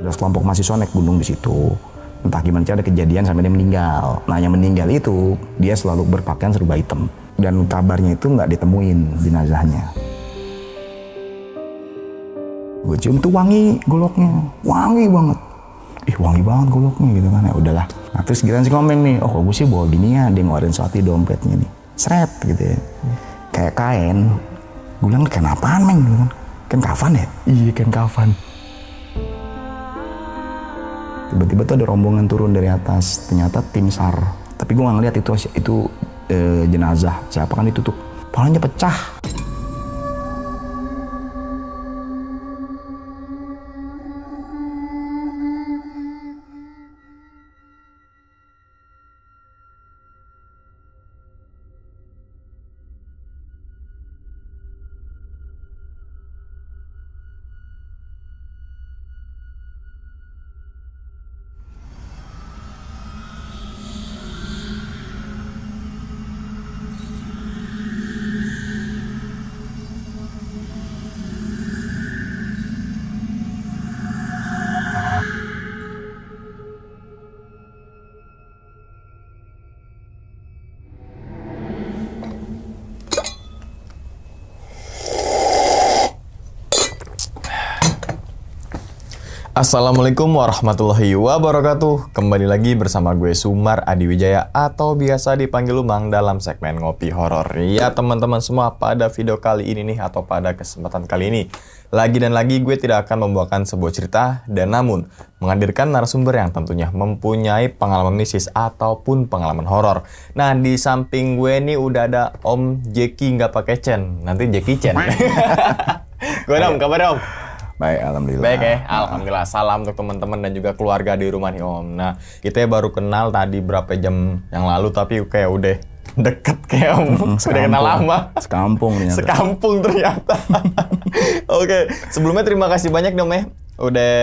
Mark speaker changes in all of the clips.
Speaker 1: Ada kelompok mahasiswa naik gunung di situ. Entah gimana cara ada kejadian sampai dia meninggal. Nah yang meninggal itu dia selalu berpakaian serba hitam. Dan kabarnya itu nggak ditemuin jenazahnya. Gue cium tuh wangi goloknya, wangi banget. Wangi banget goloknya gitu kan, ya udahlah. Nah terus giliran si komen nih, oh kok gue sih bawa gini ya, dia ngeluarin sesuatu di dompetnya nih. Seret gitu ya, kayak kain. Gue bilang, kain apaan Meng? Gitu kan. Kain kafan ya? Iya kain kafan. Tiba-tiba tuh ada rombongan turun dari atas, ternyata tim SAR. Tapi gue gak ngeliat itu jenazah, siapa kan itu tuh. Palanya pecah.
Speaker 2: Assalamualaikum warahmatullahi wabarakatuh. Kembali lagi bersama gue Sumar Adiwijaya atau biasa dipanggil Lumang dalam segmen Ngopi Horor. Ya teman-teman semua, pada video kali ini nih atau pada kesempatan kali ini lagi dan lagi gue tidak akan membawakan sebuah cerita dan namun menghadirkan narasumber yang tentunya mempunyai pengalaman mistis ataupun pengalaman horor. Nah di samping gue nih udah ada Om Jeki nggak pakai Chen, nanti Jeki Chen. Gue Om, kabar Om?
Speaker 1: Baik, alhamdulillah.
Speaker 2: Baik ya, alhamdulillah. Salam untuk teman-teman dan juga keluarga di rumah nih Om. Nah, kita baru kenal tadi berapa jam yang lalu, tapi kayak udah deket kayak Om. Udah kenal lama.
Speaker 1: Sekampung ternyata.
Speaker 2: Sekampung ternyata. Oke, sebelumnya terima kasih banyak nih Om ya. Udah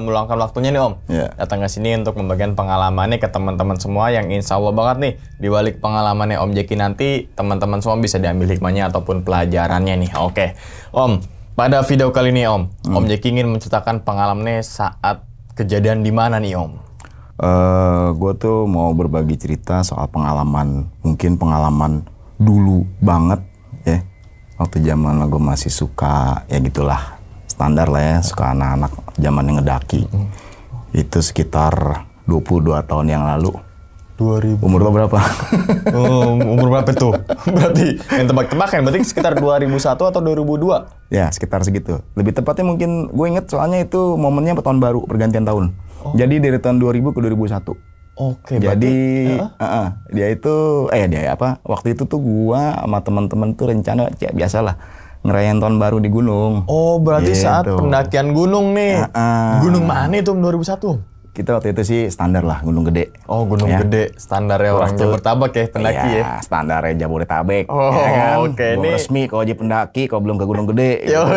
Speaker 2: meluangkan waktunya nih Om.
Speaker 1: Yeah.
Speaker 2: Datang ke sini untuk membagikan pengalamannya ke teman-teman semua yang insya Allah banget nih. Di balik pengalamannya Om Jeki nanti, teman-teman semua bisa diambil hikmahnya ataupun pelajarannya nih. Oke, Om. Pada video kali ini Om Jeki ingin menceritakan pengalamannya saat kejadian di mana nih Om?
Speaker 1: Gue tuh mau berbagi cerita soal pengalaman, mungkin pengalaman dulu banget ya. Waktu zaman gue masih suka, ya gitulah, standar lah ya, suka anak-anak zaman yang ngedaki. Itu sekitar 22 tahun yang lalu.
Speaker 2: 2000.
Speaker 1: Umur lo berapa?
Speaker 2: Umur berapa tuh? Berarti yang tebak-tebakan, berarti sekitar 2001 atau 2002?
Speaker 1: Ya, sekitar segitu. Lebih tepatnya mungkin gue inget soalnya itu momennya tahun baru, pergantian tahun. Jadi dari tahun 2000 ke 2001.
Speaker 2: Oke,
Speaker 1: jadi waktu itu tuh gua sama teman-teman tuh rencana ya biasalah ngerayain tahun baru di gunung.
Speaker 2: Oh, berarti saat pendakian gunung nih. Gunung mana itu 2001?
Speaker 1: Kita waktu itu sih standar lah, Gunung Gede.
Speaker 2: Oh, Gunung Gede. Standarnya orang Jabodetabek ya, pendaki ya?
Speaker 1: Standarnya Jabodetabek.
Speaker 2: Oh,
Speaker 1: ya kan?
Speaker 2: oke. Ini
Speaker 1: resmi kalau jadi pendaki, kalau belum ke Gunung Gede.
Speaker 2: Yo.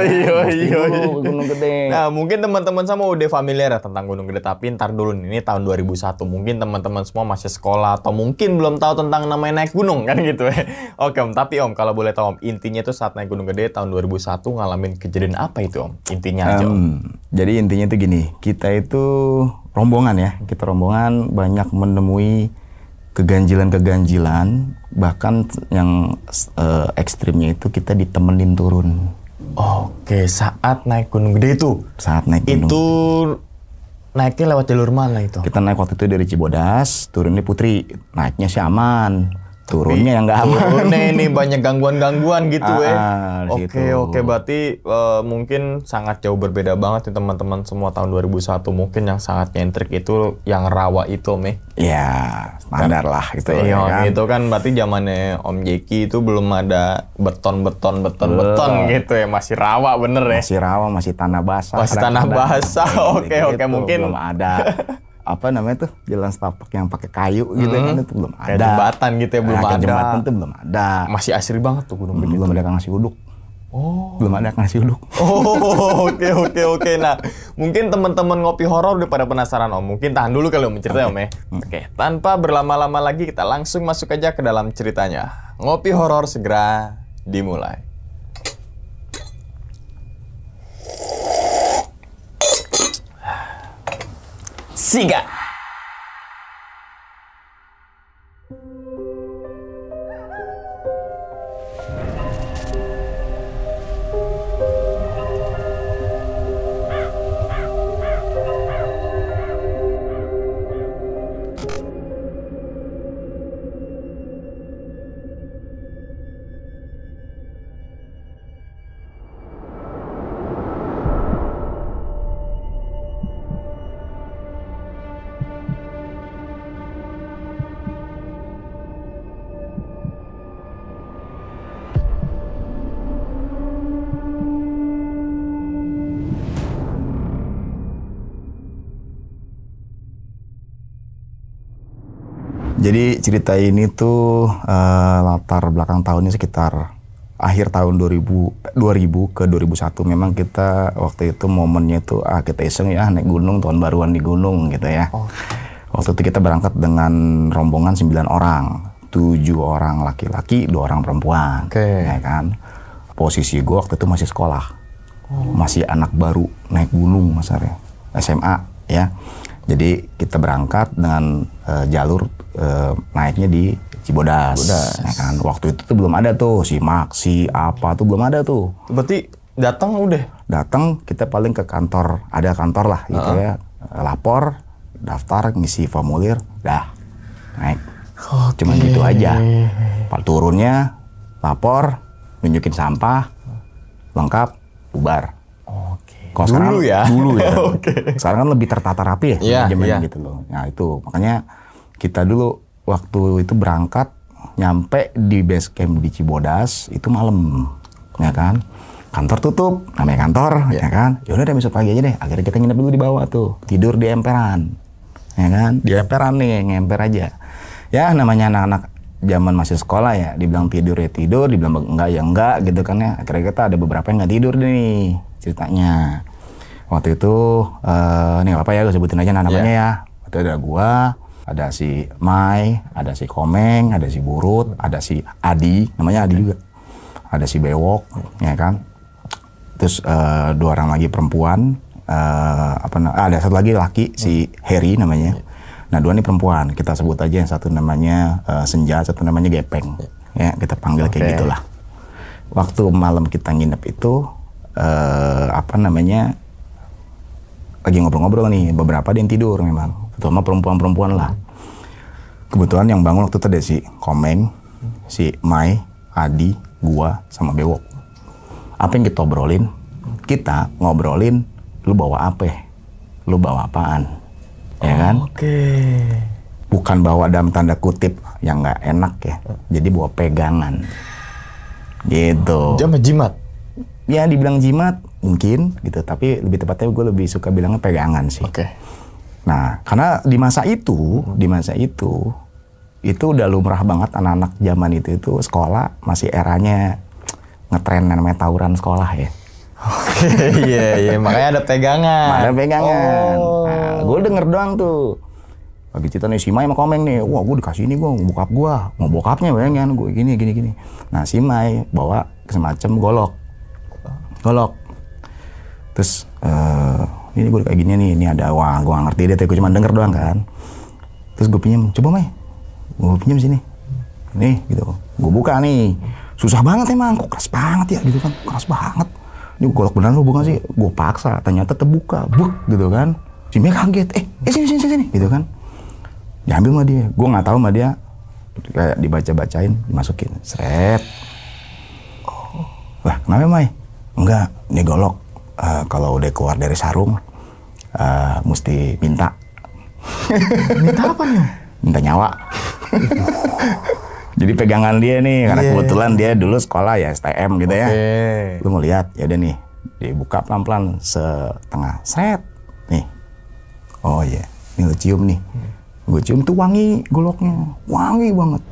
Speaker 1: Gunung Gede.
Speaker 2: Nah, mungkin teman-teman semua udah familiar ya tentang Gunung Gede. Tapi ntar dulu nih, ini tahun 2001. Mungkin teman-teman semua masih sekolah atau mungkin belum tahu tentang namanya naik gunung, kan gitu ya. Oke Om, tapi Om, kalau boleh tahu Om, intinya itu saat naik Gunung Gede tahun 2001 ngalamin kejadian apa itu Om? Intinya aja Om.
Speaker 1: Jadi intinya itu gini, kita itu rombongan ya, kita rombongan banyak menemui keganjilan-keganjilan, bahkan yang ekstrimnya itu kita ditemenin turun.
Speaker 2: Oke, saat naik Gunung Gede itu?
Speaker 1: Saat naik gunung.
Speaker 2: Itu naiknya lewat jalur mana itu?
Speaker 1: Kita naik waktu itu dari Cibodas, turunnya Putri, naiknya sih aman. Turunnya yang nggak aman.
Speaker 2: Turunnya ini banyak gangguan-gangguan gitu ya. Oke,
Speaker 1: gitu.
Speaker 2: berarti mungkin sangat jauh berbeda banget nih teman-teman semua tahun 2001. Mungkin yang sangat nyentrik itu yang rawa itu, Meh.
Speaker 1: Ya, standar lah gitu
Speaker 2: ya kan. Itu kan berarti zamannya Om Jeki itu belum ada beton gitu ya. Masih rawa bener ya.
Speaker 1: Masih rawa, masih tanah basah.
Speaker 2: Masih tanah basah. Oke, mungkin
Speaker 1: belum ada apa namanya tuh jalan setapak yang pakai kayu gitu kan, itu belum ada.
Speaker 2: Kayak jembatan gitu ya, belum ada.
Speaker 1: Jembatan tuh belum ada.
Speaker 2: Masih asri banget tuh Gunung Gede.
Speaker 1: Belum ada kang nasi uduk. Belum ada kang nasi uduk.
Speaker 2: Oke. Nah, mungkin teman-teman ngopi horor udah pada penasaran Om. Mungkin tahan dulu kalau mau cerita Om ya. Oke, tanpa berlama-lama lagi kita langsung masuk aja ke dalam ceritanya. Ngopi horor segera dimulai. Siga.
Speaker 1: Jadi cerita ini tuh latar belakang tahunnya sekitar akhir tahun 2000 ke 2001. Memang kita waktu itu momennya tuh kita iseng ya naik gunung, tahun baruan di gunung gitu ya. Waktu itu kita berangkat dengan rombongan 9 orang. 7 orang laki-laki, 2 orang perempuan. Ya kan. Posisi gue waktu itu masih sekolah. Masih anak baru naik gunung masanya. SMA ya. Jadi kita berangkat dengan jalur naiknya di Cibodas. Ya kan. Waktu itu tuh belum ada tuh si Maxi apa tuh belum ada tuh.
Speaker 2: Berarti datang udah?
Speaker 1: Datang kita paling ke kantor, ada kantor lah gitu ya. Lapor, daftar, ngisi formulir, dah naik. Cuman gitu aja. Turunnya, lapor, nunjukin sampah, lengkap, bubar. Kalau sekarang dulu ya. Sekarang kan lebih tertata rapi ya, manajemen gitu loh. Nah itu makanya kita dulu waktu itu berangkat nyampe di base camp di Cibodas itu malam, ya kan. Kantor tutup, namanya kantor, ya kan. Yaudah deh besok pagi aja deh. Akhirnya kita nginep dulu di bawah tuh, tidur di emperan, ya kan. Di emperan nih, ngemper aja. Ya namanya anak-anak zaman masih sekolah ya, dibilang tidur ya tidur, dibilang enggak ya enggak gitu kan ya. Akhirnya kita ada beberapa yang nggak tidur nih ceritanya. Waktu itu nih apa ya, gue sebutin aja namanya ya. Waktu ada gua, ada si Mai, ada si Komeng, ada si Burut, ada si Adi, namanya Adi juga. Ada si Bewok, ya kan. Terus 2 orang lagi perempuan, ada satu lagi laki, si Heri namanya. Nah 2 nih perempuan, kita sebut aja yang satu namanya Senja, satu namanya Gepeng. Ya, kita panggil kayak gitulah. Waktu malam kita nginep itu, lagi ngobrol-ngobrol nih, beberapa ada yang tidur memang. Terutama perempuan-perempuan lah. Kebetulan yang bangun waktu itu ada si Komeng, si Mai, Adi, gua, sama Bewok. Apa yang kita obrolin? Kita ngobrolin, lu bawa apa? Lu bawa apaan? Ya kan? Bukan bawa dalam tanda kutip yang nggak enak ya. Jadi bawa pegangan. Gitu.
Speaker 2: Jimat?
Speaker 1: Ya dibilang jimat mungkin gitu. Tapi lebih tepatnya gue lebih suka bilangnya pegangan sih. Nah karena di masa itu udah lumrah banget anak-anak zaman itu sekolah masih eranya ngetren namanya tawuran sekolah ya.
Speaker 2: Iya, makanya ada pegangan.
Speaker 1: Nah, gue denger doang tuh. Lagi cerita nih si Mai sama Komeng nih, wah gue dikasih ini gue bokap gue, mau bokapnya bayangin gue gini. Nah si Mai bawa semacam golok. Terus ini gue kayak gini nih, ini ada, wah gue gak ngerti deh, gue cuma denger doang kan. Terus gue pinjam, coba Mai, gue pinjam sini. Nih gitu, gue buka nih. Susah banget emang, kok keras banget ya gitu kan, keras banget. Ini golok beneran lu bukan sih? Gue paksa, ternyata terbuka, buk gitu kan. Si Mei kaget, sini gitu kan. Diambil sama dia, gue nggak tahu sama dia. Kayak dibaca-bacain, dimasukin, seret. Lah kenapa Mai? Enggak, ini golok. Kalau udah keluar dari sarung, mesti minta.
Speaker 2: Minta apa nih?
Speaker 1: Minta nyawa. Jadi pegangan dia nih, karena kebetulan dia dulu sekolah ya STM gitu ya. Lu mau lihat, ya udah nih, dibuka pelan-pelan setengah, seret, nih. Oh iya, ini lu cium nih. Gue cium tuh wangi goloknya, wangi banget.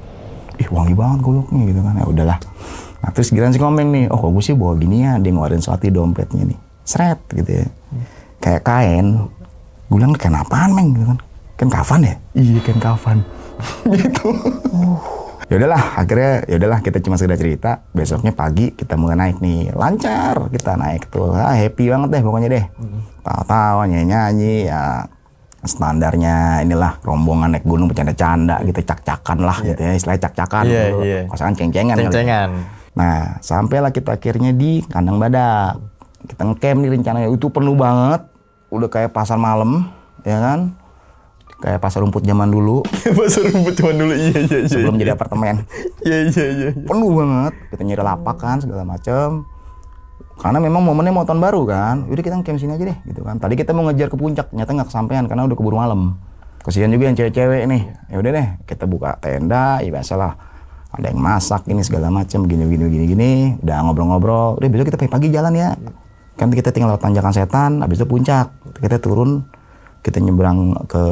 Speaker 1: Wangi banget goloknya gitu kan, ya udahlah. Nah terus giliran si Komeng nih, kok gue sih bawa gini ya, dia ngeluarin sesuatu di dompetnya nih, seret gitu ya. Kayak kain, gue bilang kain apaan Meng gitu kan, kain kafan ya? Iya kain kafan, gitu. Ya udahlah, akhirnya ya udahlah kita cuma sekedar cerita. Besoknya pagi kita mulai naik nih, lancar kita naik tuh, happy banget deh pokoknya deh. Tawa-tawa, nyanyi-nyanyi, ya standarnya inilah rombongan naik gunung bercanda-canda gitu, cak-cakan lah gitu ya, istilahnya cak-cakan dulu. Kosangan ceng-cengan.
Speaker 2: Ceng-cengan.
Speaker 1: Nah, sampailah kita akhirnya di kandang badak. Kita ngecamp nih rencananya, itu penuh banget. Udah kayak pasar malam, ya kan? Kayak pasar rumput zaman dulu.
Speaker 2: Pasar rumput zaman dulu, iya.
Speaker 1: Sebelum jadi apartemen.
Speaker 2: Iya.
Speaker 1: Penuh banget. Kita nyari lapak kan, segala macem. Karena memang momennya mau tahun baru kan. Udah kita ngecamp sini aja deh, gitu kan. Tadi kita mau ngejar ke puncak, ternyata nggak kesampaian karena udah keburu malam. Kasihan juga yang cewek-cewek nih. Ya udah deh, kita buka tenda, ya biasalah. Ada yang masak ini segala macam, gini. Udah ngobrol-ngobrol. Udah besok kita pagi-pagi jalan ya. Kan kita tinggal lewat tanjakan setan, habis itu puncak. Kita turun, kita nyebrang ke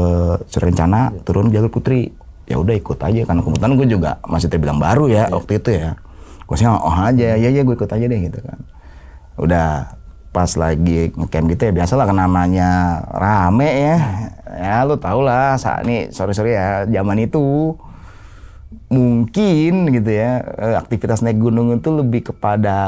Speaker 1: Surencana, turun jalur Putri. Ya udah ikut aja, karena kebetulan gue juga masih terbilang baru ya waktu itu ya. Gue sih aja, ya gue ikut aja deh gitu kan. Udah pas lagi ngecamp gitu ya, biasalah kan namanya rame ya. Ya lu tau lah, saat ini sorry ya, zaman itu mungkin gitu ya, aktivitas naik gunung itu lebih kepada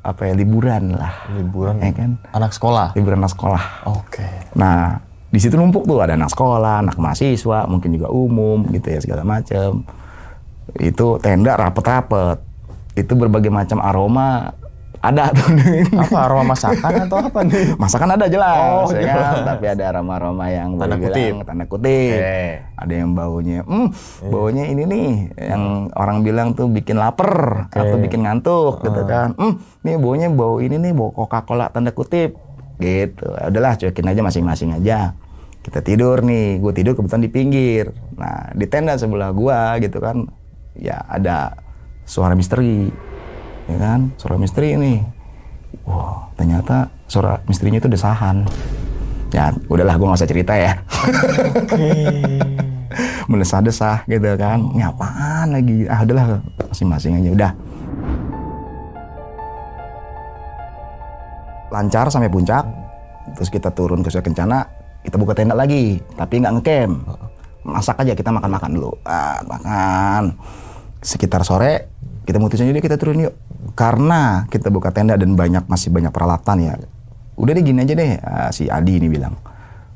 Speaker 1: apa ya, liburan lah.
Speaker 2: Liburan
Speaker 1: ya kan?
Speaker 2: Anak sekolah?
Speaker 1: Liburan anak sekolah.
Speaker 2: Oke.
Speaker 1: Nah, di situ numpuk tuh, ada anak sekolah, anak mahasiswa, mungkin juga umum gitu ya, segala macam. Itu tenda rapet-rapet. Itu berbagai macam aroma ada tuh.
Speaker 2: Apa aroma masakan atau apa nih?
Speaker 1: Masakan ada jelas,
Speaker 2: ya
Speaker 1: kan? Tapi ada aroma-aroma yang tanda kutip. Ada yang baunya, baunya ini nih, yang orang bilang tuh bikin lapar atau bikin ngantuk, gitu kan. Nih baunya bau ini nih, bau Coca-Cola tanda kutip, gitu. Udahlah, cuekin aja masing-masing aja. Kita tidur nih, gue tidur kebetulan di pinggir. Nah, di tenda sebelah gua gitu kan, ya ada suara misteri. Ya kan, suara misteri ini. Wah, ternyata suara misterinya itu desahan. Ya, udahlah, gue nggak usah cerita ya. Mendesah-desah gitu kan. Ini apaan lagi? Udahlah, masing-masing aja. Udah. Lancar sampai puncak. Terus kita turun ke Kencana. Kita buka tenda lagi, tapi nggak ngecamp. Masak aja, kita makan-makan dulu. Makan. Sekitar sore, kita mutusin aja kita turun yuk. Karena kita buka tenda dan masih banyak peralatan ya. Udah deh gini aja deh, si Adi ini bilang.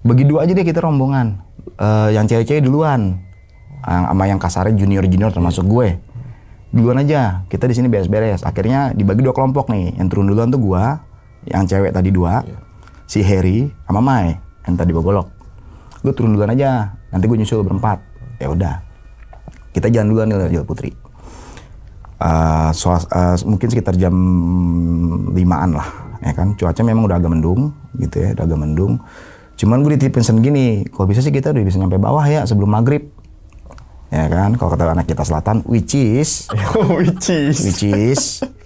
Speaker 1: Bagi dua aja deh kita rombongan. Yang cewek-cewek duluan. Sama yang kasarnya junior-junior termasuk gue. Duluan aja, kita di sini beres-beres. Akhirnya dibagi dua kelompok nih. Yang turun duluan tuh gue, yang cewek tadi dua. Si Harry sama Mai, yang tadi bagolok. Gue turun duluan aja, nanti gue nyusul berempat. Ya udah. Kita jalan duluan nih Jalur Putri. Mungkin sekitar jam 5-an lah, ya kan. Cuaca memang udah agak mendung, gitu ya, udah agak mendung. Cuman gue dititipin gini, kalau bisa sih kita udah bisa nyampe bawah ya sebelum maghrib, ya kan. Kalau kata anak kita selatan, which is,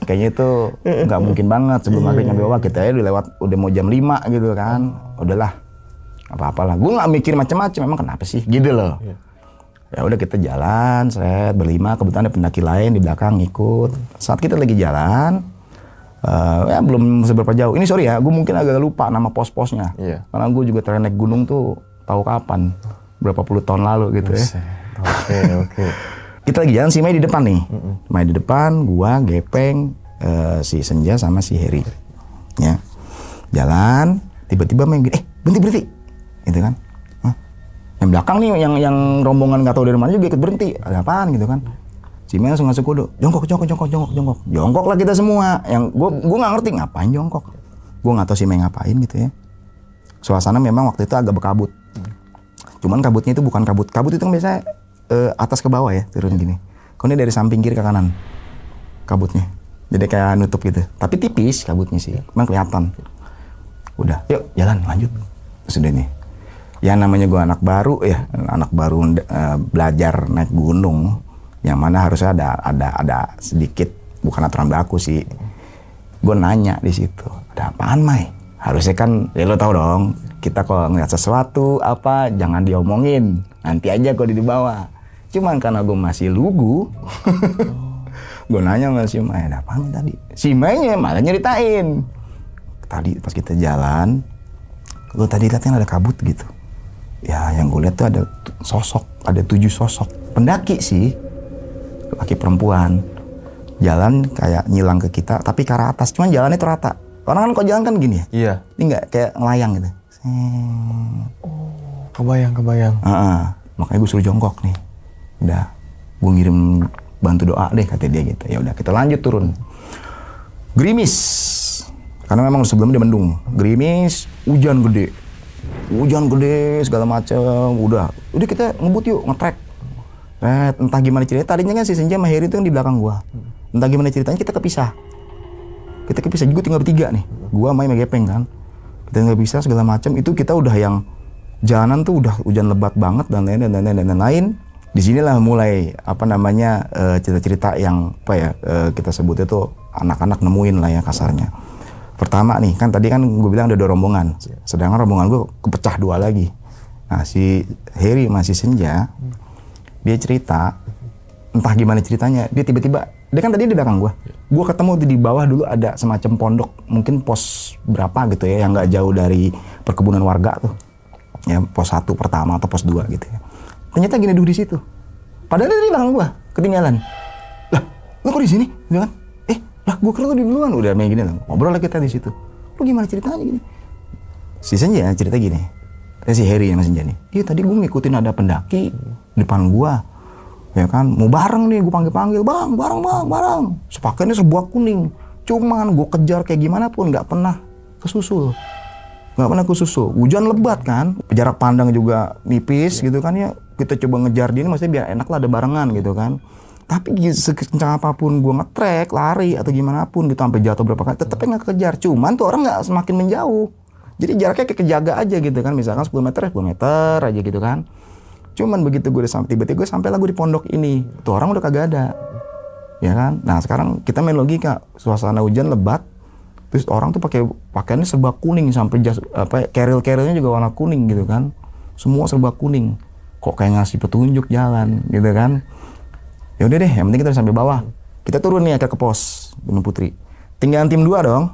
Speaker 1: kayaknya itu nggak mungkin banget sebelum maghrib nyampe bawah. Kita ya udah mau jam 5 gitu kan. Udahlah, apa-apalah. Gue nggak mikir macam-macam, memang kenapa sih, gitu loh. Ya udah kita jalan, berlima, kebetulan ada pendaki lain di belakang ngikut. Saat kita lagi jalan, ya belum seberapa jauh. Ini sorry ya, gue mungkin agak lupa nama pos-posnya. Karena gue juga terakhir naik gunung tuh tahu kapan, berapa puluh tahun lalu gitu ya.
Speaker 2: Oke.
Speaker 1: Kita lagi jalan, si Mai di depan nih. Mai di depan, gua, Gepeng, si Senja sama si Heri. Ya. Jalan, tiba-tiba Mai gini, berhenti. Gitu kan. Yang belakang nih, yang rombongan nggak tahu dari mana juga ikut berhenti. Ada apaan gitu kan? Si Mel langsung ngasih kode, jongkok. Jongkok lah kita semua. Yang gue nggak ngerti ngapain jongkok. Gue nggak tahu si Mel ngapain gitu ya. Suasana memang waktu itu agak berkabut. Cuman kabutnya itu bukan kabut. Kabut itu kan biasanya atas ke bawah ya, turun gini. Kalau ini dari samping kiri ke kanan kabutnya. Jadi kayak nutup gitu. Tapi tipis kabutnya sih. Emang kelihatan. Udah, yuk jalan lanjut. Sudah nih. Ya namanya gue anak baru belajar naik gunung, yang mana harusnya ada sedikit, bukan aturan baku sih. Gue nanya di situ, ada apaan Mai? Harusnya kan, ya lo tau dong, kita kalau ngeliat sesuatu apa jangan diomongin, nanti aja kalau di bawah. Cuman karena gue masih lugu, gue nanya sama si Mai, ada apaan tadi? Si Mai-nya malah nyeritain. Tadi pas kita jalan, gue tadi liatnya ada kabut gitu. Ya yang gue lihat tuh ada sosok, ada 7 sosok pendaki sih, laki perempuan, jalan kayak nyilang ke kita, tapi ke arah atas, cuman jalannya terata. Orang kan kok jalan kan gini ya? Iya. Ini nggak kayak ngelayang gitu.
Speaker 2: Kebayang.
Speaker 1: Makanya gue suruh jongkok nih. Udah, gue ngirim bantu doa deh kata dia gitu. Ya udah, kita lanjut turun. Gerimis, karena memang sebelumnya dia mendung. Gerimis, hujan gede segala macam. Udah kita ngebut yuk, ngetrek. Entah gimana ceritanya, tadinya kan si Senja sama Heri itu kan di belakang gua. Entah gimana ceritanya kita kepisah, juga tinggal bertiga nih. Gua main Gepeng kan. Kita nggak bisa segala macam. Itu kita udah yang jalanan tuh udah hujan lebat banget dan lain. Di sinilah mulai cerita-cerita yang kita sebutnya tuh anak-anak nemuin lah ya kasarnya. Pertama nih, kan tadi kan gue bilang ada 2 rombongan. Sedangkan rombongan gue kepecah 2 lagi. Nah, si Heri masih Senja, dia cerita, entah gimana ceritanya, dia tiba-tiba, dia kan tadi di belakang gue. Gue ketemu di bawah dulu ada semacam pondok, mungkin pos berapa gitu ya, yang nggak jauh dari perkebunan warga tuh. Ya, pos 1 pertama atau pos 2 gitu ya. Ternyata gini duduk di situ. Padahal dia di belakang gue, ketinggalan. Lah, lu kok di sini? Gitu kan? Lah, gue kira lu di duluan. Udah main gini lah, ngobrol lah kita di situ. Lu gimana ceritanya gini? Si Senja cerita gini. Si Heri yang Senja nih. Iya, tadi gue ngikutin ada pendaki depan gua. Ya kan, mau bareng nih, gue panggil-panggil, bang, bareng. Sepakaiannya serba kuning. Cuman gue kejar kayak gimana pun nggak pernah kesusul. Hujan lebat kan, jarak pandang juga nipis gitu kan ya. Kita coba ngejar dia, maksudnya biar enak lah ada barengan gitu kan. Tapi sekencang apapun gue ngetrek, lari atau gimana pun gitu sampai jatuh berapa kali, tetepnya nggak kejar. Cuman tuh orang nggak semakin menjauh. Jadi jaraknya kayak kejaga aja gitu kan. Misalkan 10 meter aja gitu kan. Cuman begitu gue udah sampai, tiba-tiba gue sampai lah gue di pondok ini. Tuh orang udah kagak ada. Ya kan? Nah sekarang kita main logika. Suasana hujan lebat. Terus orang tuh pakai pakaiannya serba kuning sampai keril-kerilnya juga warna kuning gitu kan. Semua serba kuning. Kok kayak ngasih petunjuk jalan gitu kan. Ya udah deh, yang penting kita udah sampai bawah. Kita turun nih ke pos Gunung Putri. Tinggal tim 2 dong.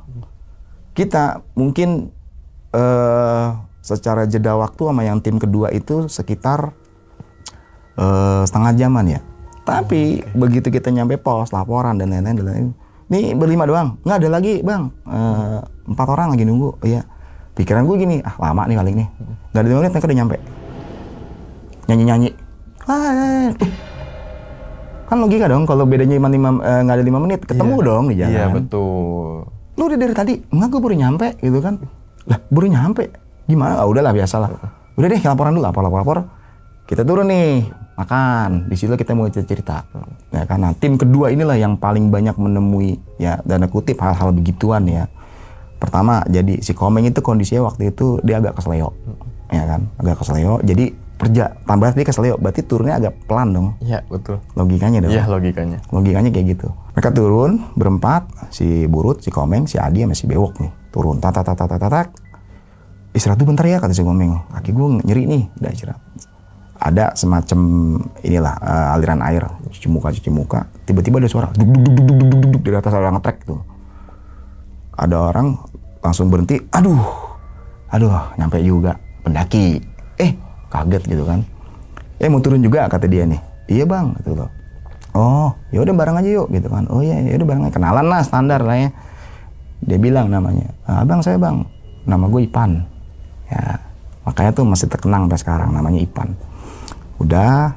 Speaker 1: Kita mungkin secara jeda waktu sama yang tim kedua itu sekitar setengah jaman ya. Tapi begitu kita nyampe pos, laporan dan lain-lain. Nih berlima doang, nggak ada lagi bang. 4 orang lagi nunggu. Iya. Pikiran gue gini, lama nih paling nih. Nggak ada 5 menit mereka udah nyampe. Nyanyi-nyanyi. Kan logika dong, kalau bedanya nggak ada 5 menit, ketemu dong di jalan.
Speaker 2: Iya betul.
Speaker 1: Lu udah dari tadi, enggak gue baru nyampe gitu kan. Lah baru nyampe, gimana? Udahlah biasalah. Udah deh laporan dulu, lapor. Kita turun nih, makan. Di situ kita mulai cerita. Ya karena tim kedua inilah yang paling banyak menemui ya tanda kutip hal-hal begituan ya. Pertama, jadi si Komeng itu kondisinya waktu itu dia agak kesleo. Ya kan, agak kesleo. Jadi tambah dia kesleo, berarti turunnya agak pelan dong.
Speaker 2: Iya, betul.
Speaker 1: Logikanya dong.
Speaker 2: Iya, logikanya.
Speaker 1: Logikanya kayak gitu. Mereka turun berempat, si Burut, si Komeng, si Adi sama si Bewok nih. Turun, tak. Istirahat tuh bentar ya, kata si Komeng. Kaki gue nyeri nih, udah istirahat. Ada semacam inilah aliran air, cuci muka. Tiba-tiba ada suara duk di atas orang ngetrek tuh. Ada orang langsung berhenti. Aduh, nyampe juga pendaki. Kaget gitu kan. Mau turun juga kata dia nih. Iya bang, gitu loh. Oh, ya udah bareng aja yuk gitu kan. Oh iya, ya udah bareng aja. Kenalan lah standar lah ya. Dia bilang namanya. Abang saya bang, nama gue Ipan. Ya, makanya tuh masih terkenang sampai sekarang namanya Ipan. Udah,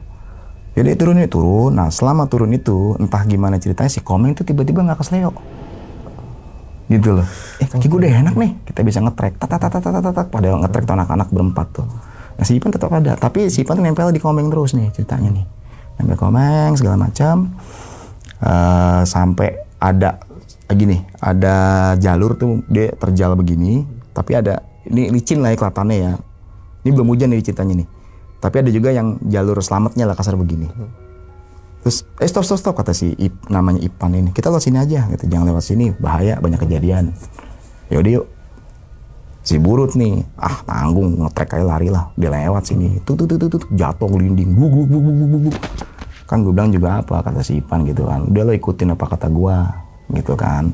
Speaker 1: jadi turun. Nah selama turun itu entah gimana ceritanya si Komeng tuh tiba-tiba nggak kesleo. Gitu loh. Kaki gue udah enak nih, kita bisa ngetrek. Tak. Pada ngetrek tuh anak-anak berempat tuh. Nah si Ipan tetap ada, tapi si Ipan tuh nempel di Komeng terus nih ceritanya nih. Nempel Komeng segala macam. Sampai ada gini, ada jalur tuh dia terjal begini, tapi ada ini licin lah ya kelihatannya ya. Ini belum hujan nih ceritanya nih. Tapi ada juga yang jalur selamatnya lah kasar begini. Terus stop kata si namanya Ipan ini. Kita lewat sini aja gitu, jangan lewat sini bahaya, banyak kejadian. Yaudah yuk. Si Burut nih, tanggung ngetrek aja lari lah, dia lewat sini, tuh jatuh gelinding, buk. Kan gue bilang juga apa kata si Ipan gitu kan, udah lo ikutin apa kata gue, gitu kan.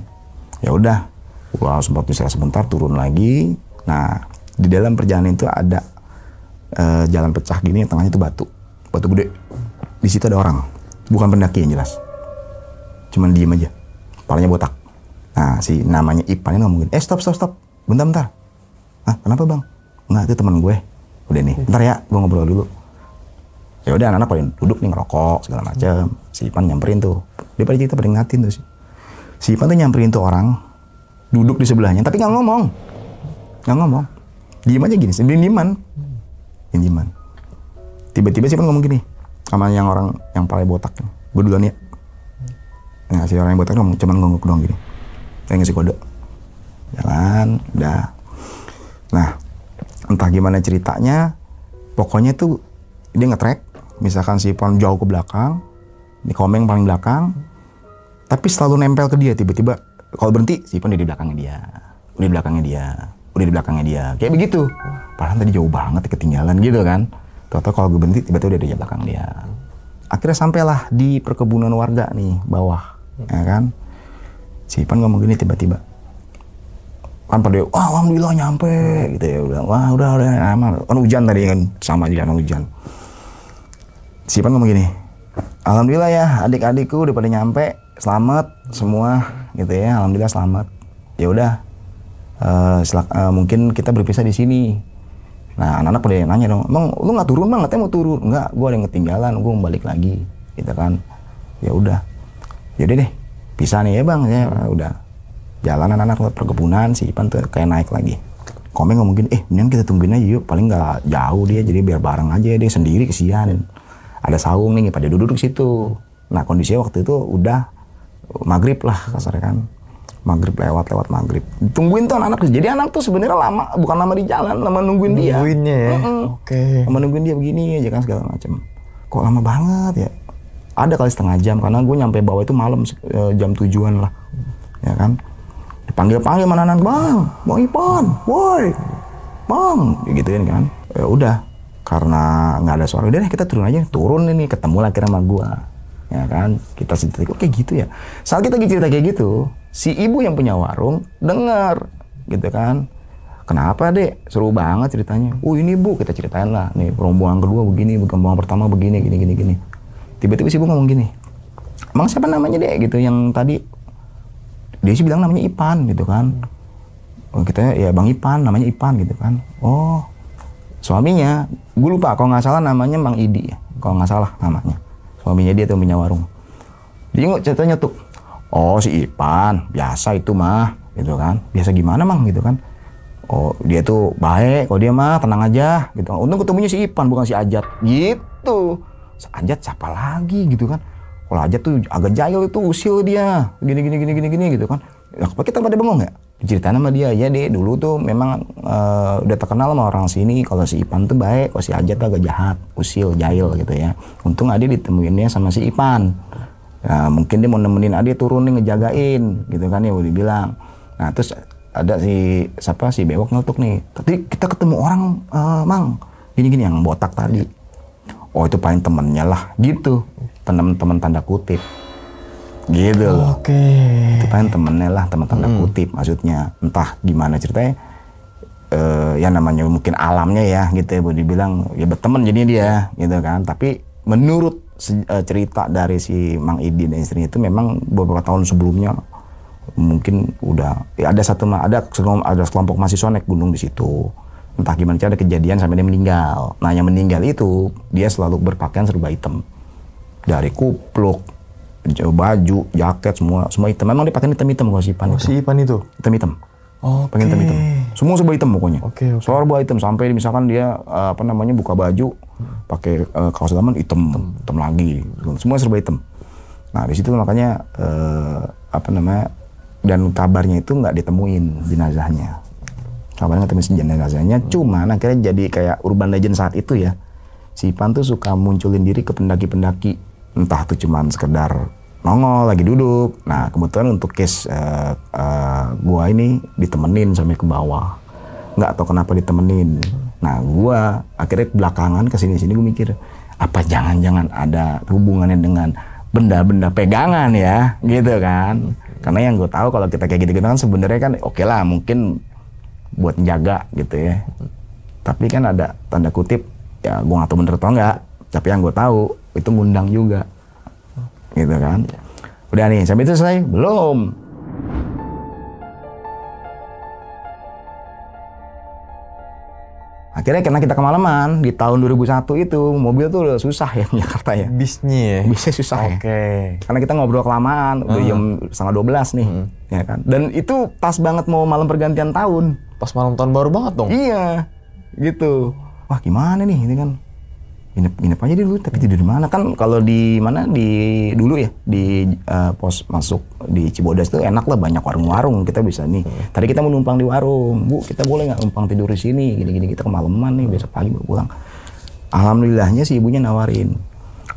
Speaker 1: Ya udah, gua sempat istirahat sebentar, turun lagi. Nah di dalam perjalanan itu ada jalan pecah gini, tengahnya itu batu gede. Di situ ada orang, bukan pendaki yang jelas, cuman diem aja, kepalanya botak. Nah si namanya Ipan ini ngomongin, stop, bentar. Kenapa bang? Enggak, itu teman gue. Udah nih, ntar ya gue ngobrol dulu. Ya udah anak-anak pada duduk nih ngerokok segala macam. Si Ipan nyamperin tuh. Dia pada cerita pada ngatin tuh sih. Si Ipan tuh nyamperin tuh orang duduk di sebelahnya tapi nggak ngomong. Diem aja gini, diem-dieman. Tiba-tiba si Ipan ngomong gini sama yang orang yang paling botak. Gue duluan ya. Nah si orang yang botak ngomong cuman ngonggok doang gini. Saya ngasih kode. Jalan, udah. Nah, entah gimana ceritanya, pokoknya tuh dia nge-track. Misalkan si Ipan jauh ke belakang, di Komeng paling belakang, tapi selalu nempel ke dia. Tiba-tiba kalau berhenti, si Ipan udah di belakangnya dia. Kayak begitu. Padahal tadi jauh banget ketinggalan gitu kan. Tahu-tahu kalau gue berhenti, tiba-tiba udah di belakang dia. Akhirnya sampailah di perkebunan warga nih, bawah. Ya kan? Si Ipan ngomong gini tiba-tiba. Kan pada wah alhamdulillah nyampe gitu ya. Wah udah aman. Kan hujan tadi kan, sama juga hujan. Si Ipan ngomong gini, alhamdulillah ya adik-adikku udah pada nyampe, selamat semua gitu ya, alhamdulillah selamat. Ya udah, mungkin kita berpisah di sini. Nah anak-anak pada nanya dong, emang lu nggak turun bang? Katanya mau turun? Enggak, gue ada yang ketinggalan, gue mau balik lagi, gitu kan. Ya udah, yaudah deh, pisah nih ya bang, ya udah. Jalan anak-anak lewat perkebunan, si Ipan tuh kayak naik lagi. Komeng ngomong gini, mending kita tungguin aja yuk, paling nggak jauh dia, jadi biar bareng aja dia sendiri kesian. Ada saung nih, pada duduk situ. Nah kondisinya waktu itu udah maghrib lah kasarnya kan. Maghrib lewat maghrib. Tungguin tuh anak-anak. Jadi anak tuh sebenarnya lama, bukan lama di jalan, lama nungguin dia.
Speaker 2: Nungguinnya ya? Oke.
Speaker 1: Lama nungguin dia begini aja kan segala macam. Kok lama banget ya? Ada kali setengah jam, karena gue nyampe bawah itu malam jam 7-an lah. Ya kan? Dipanggil-panggil mana anak, Bang Ipan, woi, Bang. Gituin kan. Ya udah. Karena nggak ada suara, udah deh kita turun aja. Turun ini, ketemu lah akhirnya sama gua. Ya kan, kita cerita, kok kayak gitu ya. Saat kita cerita kayak gitu, si ibu yang punya warung dengar, gitu kan. Kenapa dek? Seru banget ceritanya. Oh ini bu, kita ceritain lah. Nih rombongan kedua begini, rombongan pertama begini, gini. Tiba-tiba si ibu ngomong gini, emang siapa namanya dek? Gitu yang tadi. Dia sih bilang namanya Ipan, gitu kan. Oh kita ya Bang Ipan, namanya Ipan, gitu kan. Oh. Suaminya, gue lupa kalau nggak salah namanya Mang Idi ya, kalau nggak salah namanya. Suaminya dia tuh punya warung. Dia ceritanya tuh, oh si Ipan, biasa itu mah, gitu kan. Biasa gimana Mang, gitu kan. Oh dia tuh baik, kalau dia mah tenang aja, gitu. Untung ketemunya si Ipan, bukan si Ajat, gitu. Si Ajat siapa lagi, gitu kan. Kalau Ajat tuh agak jahil itu, usil dia, gini, gitu kan. Nah, kita pada bengong ya? Diceritain sama dia, ya deh dulu tuh memang udah terkenal sama orang sini kalau si Ipan tuh baik, kalau si Ajat tuh agak jahat, usil, jahil gitu ya. Untung Ade ditemuinnya sama si Ipan. Nah, mungkin dia mau nemenin Ade turun nih ngejagain gitu kan ya udah bilang. Nah terus ada si Bewok ngelutuk nih. Tadi kita ketemu orang Mang, gini yang botak tadi. Oh itu paling temennya lah gitu, temen-temen tanda kutip. Gitu loh.
Speaker 2: Oke.
Speaker 1: Itu kan temennya lah, teman tanda kutip maksudnya. Entah gimana ceritanya. Ya namanya mungkin alamnya ya gitu ya, boleh dibilang ya berteman jadinya dia gitu kan. Tapi menurut cerita dari si Mang Idi dan istrinya itu memang beberapa tahun sebelumnya mungkin udah ya ada kelompok mahasiswa naik gunung di situ. Entah gimana cara ada kejadian sampai dia meninggal. Nah yang meninggal itu dia selalu berpakaian serba hitam. Dari kupluk, baju, jaket, semua hitam. Memang dia pakai hitam kalau si Ipan itu.
Speaker 2: Si Ipan itu?
Speaker 1: Hitam.
Speaker 2: Oh,
Speaker 1: pakai hitam. Semua serba hitam pokoknya.
Speaker 2: Oke.
Speaker 1: Serba hitam sampai misalkan dia buka baju pakai kaos dalaman hitam lagi. Semua serba hitam. Nah, di situ makanya dan kabarnya itu nggak ditemuin jenazahnya. Kabarnya nggak ditemuin jenazahnya, cuman akhirnya jadi kayak urban legend saat itu ya. Si Ipan tuh suka munculin diri ke pendaki-pendaki. Entah tuh cuman sekedar nongol lagi duduk. Nah kebetulan untuk case gua ini ditemenin sampai ke bawah. Nggak tahu kenapa ditemenin. Nah gua akhirnya belakangan kesini-sini gue mikir apa jangan-jangan ada hubungannya dengan benda-benda pegangan ya gitu kan. Karena yang gue tahu kalau kita kayak gitu-gitu kan sebenarnya kan oke lah mungkin buat menjaga gitu ya. Tapi kan ada tanda kutip ya gue nggak tahu bener atau enggak. Tapi yang gue tahu itu ngundang juga, gitu kan. Udah nih, sampai itu selesai? Belum. Akhirnya karena kita kemalaman di tahun 2001 itu mobil tuh udah susah ya di Jakarta ya.
Speaker 2: Bisnya ya?
Speaker 1: Bisnya susah ya.
Speaker 2: Oke.
Speaker 1: Karena kita ngobrol kelamaan, udah jam 11:30 nih. Ya kan. Dan itu pas banget mau malam pergantian tahun.
Speaker 2: Pas malam tahun baru banget dong?
Speaker 1: Iya. Gitu. Wah gimana nih ini kan. Nginep aja dulu, tapi tidur di mana? Kan kalau di mana dulu ya di pos masuk di Cibodas tuh enak lah, banyak warung-warung, kita bisa nih. Tadi kita mau numpang di warung, Bu, kita boleh nggak numpang tidur di sini? Gini-gini kita kemalaman nih, besok pagi baru pulang. Alhamdulillahnya si ibunya nawarin,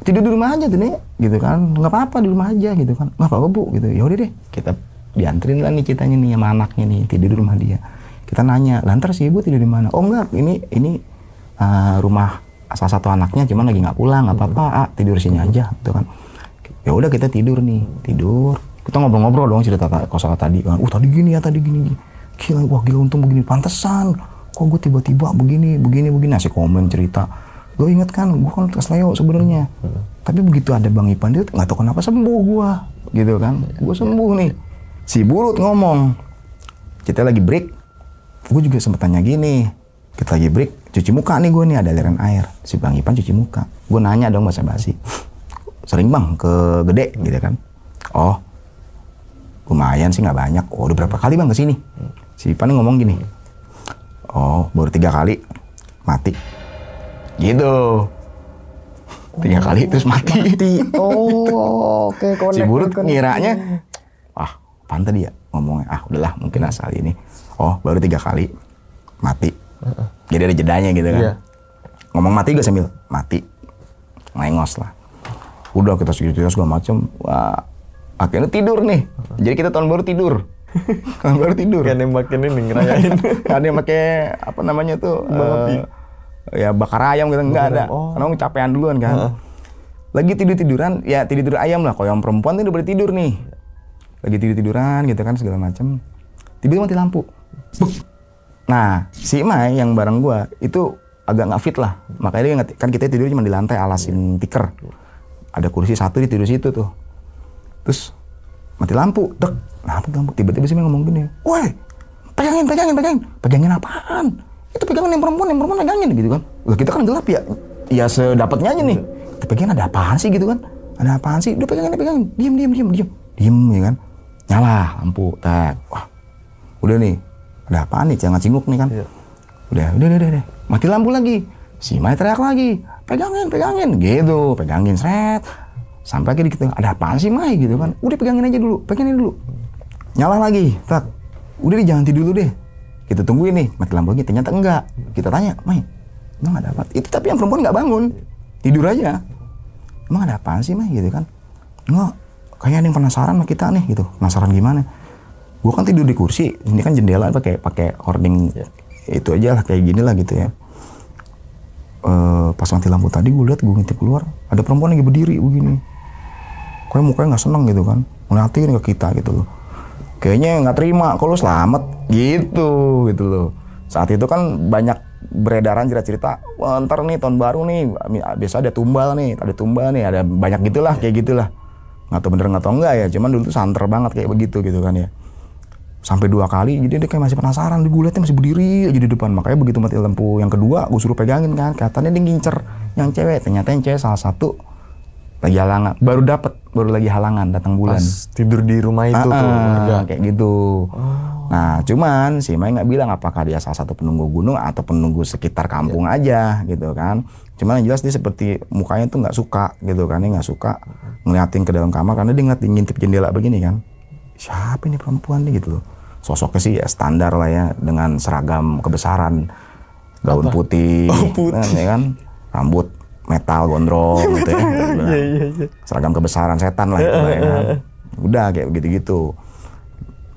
Speaker 1: tidur di rumah aja tuh nih, gitu kan? Nggak apa-apa di rumah aja, gitu kan? Nggak apa-apa Bu, gitu. Ya udah deh, kita dianterin lah nih kitanya nih sama anaknya nih tidur di rumah dia. Kita nanya, lantar si ibu tidur di mana? Oh enggak, ini rumah salah satu anaknya cuman lagi nggak pulang, nggak apa-apa, tidur sini aja, gitu kan. Ya udah kita tidur kita ngobrol-ngobrol dong cerita kosa tadi kan. Tadi gini ya, gila, wah gila untung begini, pantesan kok gue tiba-tiba begini. Ngasih komen cerita, lo inget kan gue kan kesleo sebenarnya, tapi begitu ada Bang Ipan dia nggak tahu kenapa sembuh gue, gitu kan. Gue sembuh nih. Si Burut ngomong, kita lagi break, gue juga sempet tanya gini, kita lagi break, cuci muka nih gue nih, ada aliran air. Si Bang Ipan cuci muka. Gue nanya dong basa-basi, sering Bang ke Gede gitu kan? Oh, lumayan sih, nggak banyak. Oh, udah berapa kali Bang kesini? Si Ipan ngomong gini, oh baru 3 kali, mati. Gitu. 3 kali terus mati.
Speaker 2: Oh, oke.
Speaker 1: Si Burut ngiranya, apaan tadi ya ngomongnya? Udahlah mungkin asal ini. Oh, baru 3 kali, mati. Jadi ada jedanya gitu kan. Iya. Ngomong mati juga sambil mati. Ngengos lah. Udah kita cerita segala macem. Wah, akhirnya tidur nih. Jadi kita tahun baru tidur. Tahun baru tidur.
Speaker 2: Kan yang makin ini ngerayain.
Speaker 1: Ada yang pakai apa namanya tuh? Ya bakar ayam gitu, enggak ada. Karena kecapean duluan kan. Lagi tidur-tiduran, ya tidur ayam lah. Kalau yang perempuan tuh udah boleh tidur nih. Lagi tidur-tiduran gitu kan segala macem. Tiba-tiba mati lampu. Nah, si Mai yang bareng gua itu agak nggak fit lah. Makanya dia kan kita tidur cuma di lantai alasin tikar. Ada kursi satu, dia tidur situ tuh. Terus mati lampu, dek. Lampu. Tiba-tiba si Mai ngomong gini, "Woi, pegangin. Pegangin apaan? Itu pegangan yang perempuan pegangin gitu kan." Lah kita kan gelap ya. Ya sedapatnya aja nih. Kita pegangin ada apaan sih gitu kan? Ada apaan sih? Udah pegangin. Diam ya kan. Nyala lampu, tak. Wah. Udah nih. Ada apaan nih, jangan cinguk nih kan. Iya. Udah. Mati lampu lagi. Si Mai teriak lagi, pegangin. Gitu, pegangin, sret. Sampai akhirnya gitu, ada apaan sih Mai gitu kan. Udah pegangin dulu. Nyala lagi, tak. Udah jangan tidur dulu deh. Kita tungguin nih, mati lampu lagi. Ternyata enggak. Kita tanya, Mai, emang ada apa? Itu tapi yang perempuan nggak bangun. Tidur aja. Emang ada apaan sih Mai gitu kan. Enggak, kayaknya ada yang penasaran sama kita nih gitu. Penasaran gimana? Gue kan tidur di kursi, ini kan jendela pakai hording itu aja lah kayak gini lah gitu ya. Pas mati lampu tadi gue lihat, gue ngintip keluar, ada perempuan lagi berdiri begini. Kayak mukanya nggak seneng gitu kan, ngeliatin ke kita gitu loh. Kayaknya nggak terima kalau selamat gitu loh. Saat itu kan banyak beredaran cerita, wah ntar nih tahun baru nih, biasa ada tumbal nih, ada banyak gitulah kayak gitulah. Nggak tahu bener nggak tahu enggak ya, cuman dulu tuh santer banget kayak begitu gitu kan ya. Sampai 2 kali, jadi dia kayak masih penasaran, gue liatnya masih berdiri aja di depan. Makanya begitu mati lampu yang kedua, gue suruh pegangin kan, katanya dia ngincer yang cewek. Ternyata yang cewek salah satu lagi halangan, baru lagi halangan datang bulan.
Speaker 2: Pas tidur di rumah itu tuh,
Speaker 1: kayak gitu. Nah, cuman si Mai nggak bilang apakah dia salah satu penunggu gunung atau penunggu sekitar kampung aja gitu kan. Cuman yang jelas dia seperti mukanya tuh nggak suka gitu kan, dia nggak suka ngeliatin ke dalam kamar karena dia ngintip jendela begini kan. Siapa ini perempuan nih gitu loh. Sosoknya sih ya standar lah ya, dengan seragam kebesaran, gaun putih. Ya kan, rambut metal gondrong gitu ya. Seragam kebesaran setan lah itu lah ya kan. Udah kayak gitu-gitu.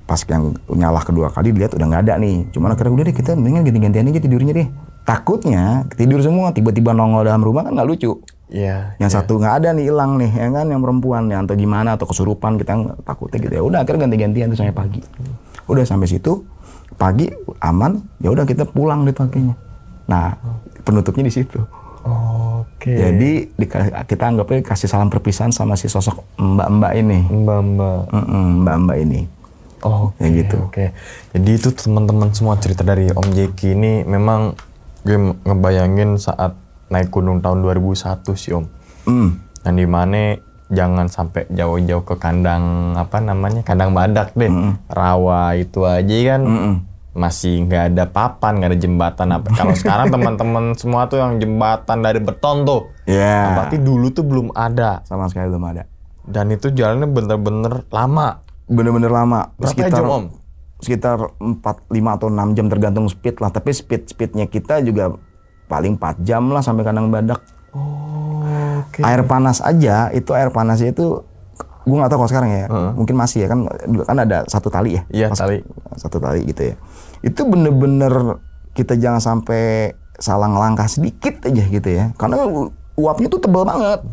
Speaker 1: Pas yang nyala kedua kali dilihat udah nggak ada nih. Cuman akhirnya udah deh kita mendingan ganti-gantian aja tidurnya deh. Takutnya tidur semua tiba-tiba nongol dalam rumah kan nggak lucu.
Speaker 2: Iya.
Speaker 1: Yang satu nggak ada nih, hilang nih, ya kan, yang perempuan, ya atau gimana, atau kesurupan, kita takutnya gitu ya. Udah akhirnya ganti-gantian tuh sampai pagi. Udah sampai situ pagi aman, ya udah kita pulang deh paginya. Nah penutupnya di situ.
Speaker 2: Oke.
Speaker 1: Jadi kita anggapnya kasih salam perpisahan sama si sosok mbak-mbak ini. Mbak-mbak ini.
Speaker 2: Oh, ya gitu. Oke. Jadi itu teman-teman semua cerita dari Om Jeki ini memang Gue ngebayangin saat naik gunung tahun 2001 sih Om. Dan dimana jangan sampai jauh-jauh ke kandang kandang badak deh. Rawa itu aja kan masih nggak ada papan, nggak ada jembatan apa. Kalau sekarang teman-teman semua tuh yang jembatan dari beton tuh.
Speaker 1: Iya.
Speaker 2: Berarti dulu tuh belum ada.
Speaker 1: Sama sekali belum ada.
Speaker 2: Dan itu jalannya bener-bener lama.
Speaker 1: Bener-bener lama.
Speaker 2: Berapa jam Om?
Speaker 1: Sekitar 4, 5 atau 6 jam tergantung speed lah. Tapi speednya kita juga paling 4 jam lah sampai kandang badak.
Speaker 2: Oke.
Speaker 1: Air panas aja, air panasnya itu gue nggak tahu kalau sekarang ya. Mungkin masih ya kan ada satu tali ya.
Speaker 2: Iya, tali.
Speaker 1: Satu tali gitu ya. Itu bener-bener kita jangan sampai salah ngelangkah sedikit aja gitu ya. Karena uapnya tuh tebal banget.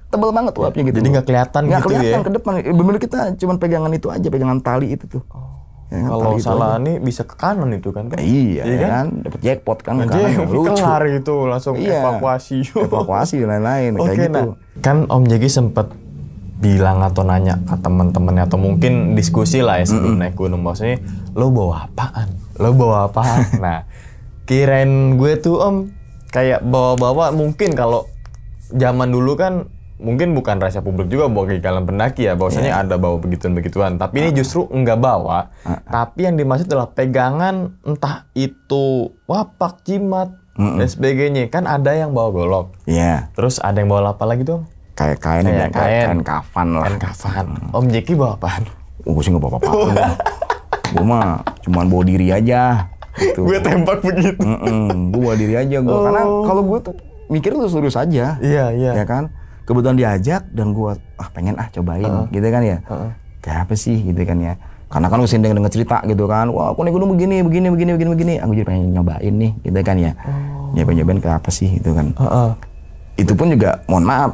Speaker 1: Tebal banget uapnya gitu.
Speaker 2: Jadi nggak kelihatan
Speaker 1: nggak
Speaker 2: gitu
Speaker 1: kelihatan
Speaker 2: ya.
Speaker 1: ke depan. Bener-bener kita cuman pegangan itu aja, pegangan tali itu tuh. Ya,
Speaker 2: Kalau salah nih bisa ke kanan itu kan?
Speaker 1: Iya kan, dapat jackpot kan. Lucu.
Speaker 2: Kelar itu langsung evakuasi.
Speaker 1: Evakuasi dan lain-lain kayak gitu.
Speaker 2: Nah, kan Om Jeki sempet bilang atau nanya ke temen-temennya atau mungkin diskusi lah ya sebelum naik gunung, maksudnya lo bawa apaan? Nah, kirain gue tuh Om kayak bawa-bawa mungkin kalau zaman dulu kan mungkin bukan rahasia publik juga bagi kalian pendaki ya, bahwasanya ada bawa begituan-begituan. Tapi ini justru enggak bawa, tapi yang dimaksud adalah pegangan, entah itu wapak, jimat, dan sebagainya. Kan ada yang bawa golok.
Speaker 1: Iya.
Speaker 2: Terus ada yang bawa apa lagi tuh?
Speaker 1: Kayak kain kafan lah.
Speaker 2: Kain kafan. Om Jeki bawa apaan?
Speaker 1: Gue sih nggak bawa apa-apa. Gue mah cuman bawa diri aja. Gitu.
Speaker 2: Gue tembak begitu.
Speaker 1: Gue bawa diri aja gue. Karena kalau gue tuh mikir lurus-lurus aja.
Speaker 2: Iya.
Speaker 1: Ya kan? Kebetulan diajak dan gue pengen cobain gitu kan ya. Kayak apa sih gitu kan ya. Karena kan gue sering denger cerita gitu kan. Wah aku naik gunung begini. Aku jadi pengen nyobain nih gitu kan ya. Nyobain kayak apa sih gitu kan. Itu pun juga mohon maaf.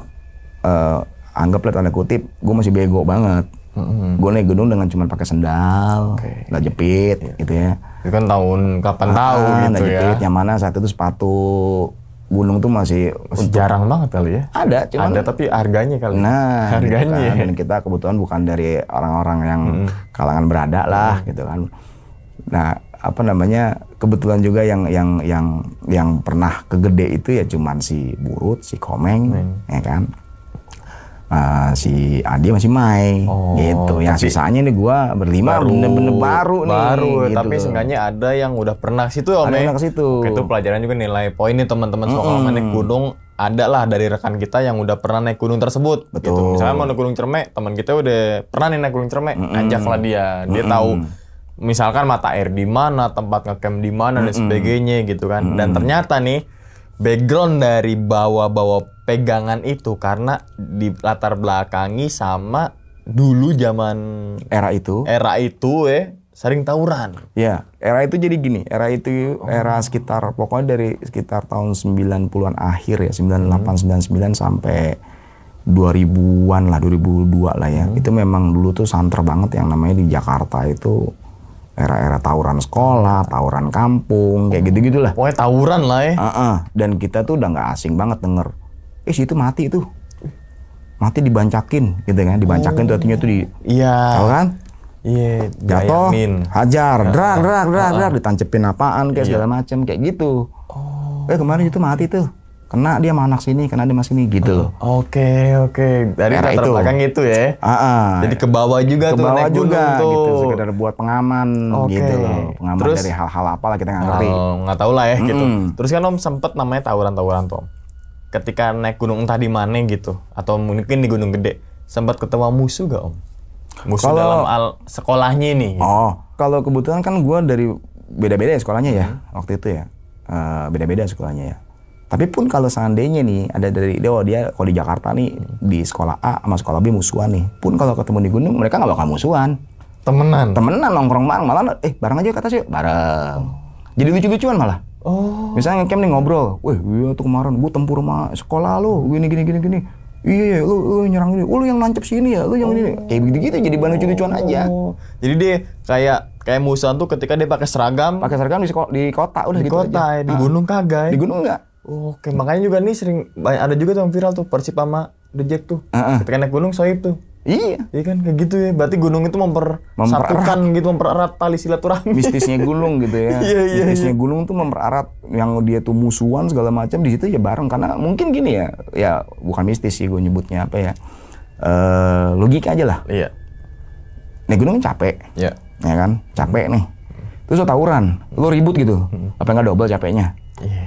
Speaker 1: Anggaplah tanda kutip gue masih bego banget. Gue naik gunung dengan cuma pakai sendal, nggak jepit gitu ya.
Speaker 2: Itu kan tahun kapan tahu gitu ya.
Speaker 1: Jepit, yang mana saat itu sepatu gunung tuh masih
Speaker 2: jarang banget kali ya.
Speaker 1: Ada
Speaker 2: tapi harganya kali.
Speaker 1: Nah,
Speaker 2: harganya.
Speaker 1: Gitu kan. Dan kita kebetulan bukan dari orang-orang yang kalangan berada lah gitu kan. Nah, kebetulan juga yang pernah kegede itu ya cuman si Burut, si Komeng, ya kan. Si Adi masih Mai gitu. Yang sisanya nih gua berlima bener-bener baru nih.
Speaker 2: Gitu. Tapi seenggaknya ada yang udah pernah ke situ Om.
Speaker 1: Ada yang ke situ.
Speaker 2: Itu pelajaran juga nilai poin nih teman-teman soal naik gunung. Ada lah dari rekan kita yang udah pernah naik gunung tersebut.
Speaker 1: Betul.
Speaker 2: Gitu. Misalnya mau naik gunung Cermek, teman kita udah pernah nih naik gunung Cermek, ajaklah dia. Dia tahu misalkan mata air di mana, tempat ngecamp di mana dan sebagainya gitu kan. Dan ternyata nih background dari bawa-bawa pegangan itu karena di latar belakangi sama dulu zaman
Speaker 1: era itu
Speaker 2: sering tawuran.
Speaker 1: Ya, era itu jadi gini, era sekitar pokoknya dari sekitar tahun 90-an akhir ya, 98 99 sampai 2000-an lah, 2002 lah ya. Itu memang dulu tuh santer banget yang namanya di Jakarta itu era-era tawuran sekolah, tawuran kampung, kayak gitu-gitulah.
Speaker 2: Pokoknya tawuran lah ya.
Speaker 1: Dan kita tuh udah nggak asing banget denger. Situ mati tuh. Mati dibancakin gitu kan. Dibancakin tuh artinya tuh tahu kan?
Speaker 2: Iya,
Speaker 1: jatuh, hajar, drag, ditancepin apaan kayak segala macem kayak gitu. Kemarin itu mati tuh. Kena dia sama anak sini, kena dia sama sini gitu loh.
Speaker 2: Oke. Dari latar belakang itu ya. Jadi ke bawah juga tuh naik gunung tuh.
Speaker 1: Gitu, sekedar buat pengaman gitu loh. Pengaman terus, dari hal-hal apa lah kita nggak ngerti.
Speaker 2: Nggak tahu lah ya gitu. Terus kan Om sempet namanya tawuran tuh Om. Ketika naik gunung entah di mana gitu. Atau mungkin di Gunung Gede. Sempat ketemu musuh gak Om? Musuh dalam sekolahnya ini. Gitu.
Speaker 1: Kalau kebetulan kan gue dari beda-beda ya sekolahnya ya. Waktu itu ya. Beda-beda sekolahnya ya. Tapi pun kalau seandainya nih ada dari dia kalau di Jakarta nih di sekolah A sama sekolah B musuhan nih. Pun kalau ketemu di gunung mereka nggak bakal musuhan. Temenan nongkrong bareng malah bareng aja ke atas yuk bareng. Jadi lucu-lucuan malah. Misalnya ngecamp nih ngobrol. Iya tuh kemarin gue tempur sama sekolah lu gini. Iya lu nyerang ini. Lu yang nancep sini ya, lu yang ini. Kayak begitu jadi bahan lucu-lucuan aja.
Speaker 2: Jadi dia kayak musuhan tuh ketika dia pakai seragam
Speaker 1: di kota udah
Speaker 2: di
Speaker 1: gitu
Speaker 2: kota
Speaker 1: aja.
Speaker 2: Di gunung kagak.
Speaker 1: Di gunung enggak.
Speaker 2: Oke, makanya juga nih sering ada juga tuh yang viral tuh Persib sama The Jack tuh. Ketika naik gunung Soib tuh.
Speaker 1: Iya.
Speaker 2: Iya kan kayak gitu ya. Berarti gunung itu mempersatukan gitu, mempererat tali silaturahmi.
Speaker 1: Mistisnya gunung gitu ya. Mistisnya gunung tuh mempererat yang dia tuh musuhan segala macam di situ ya bareng, karena mungkin gini ya. Ya bukan mistis sih gue nyebutnya apa ya. Logika aja lah.
Speaker 2: Iya.
Speaker 1: Naik gunung kan capek.
Speaker 2: Iya.
Speaker 1: Ya kan? Capek nih. Terus lo tawuran, lo ribut gitu. Apa nggak double capeknya?
Speaker 2: Iya.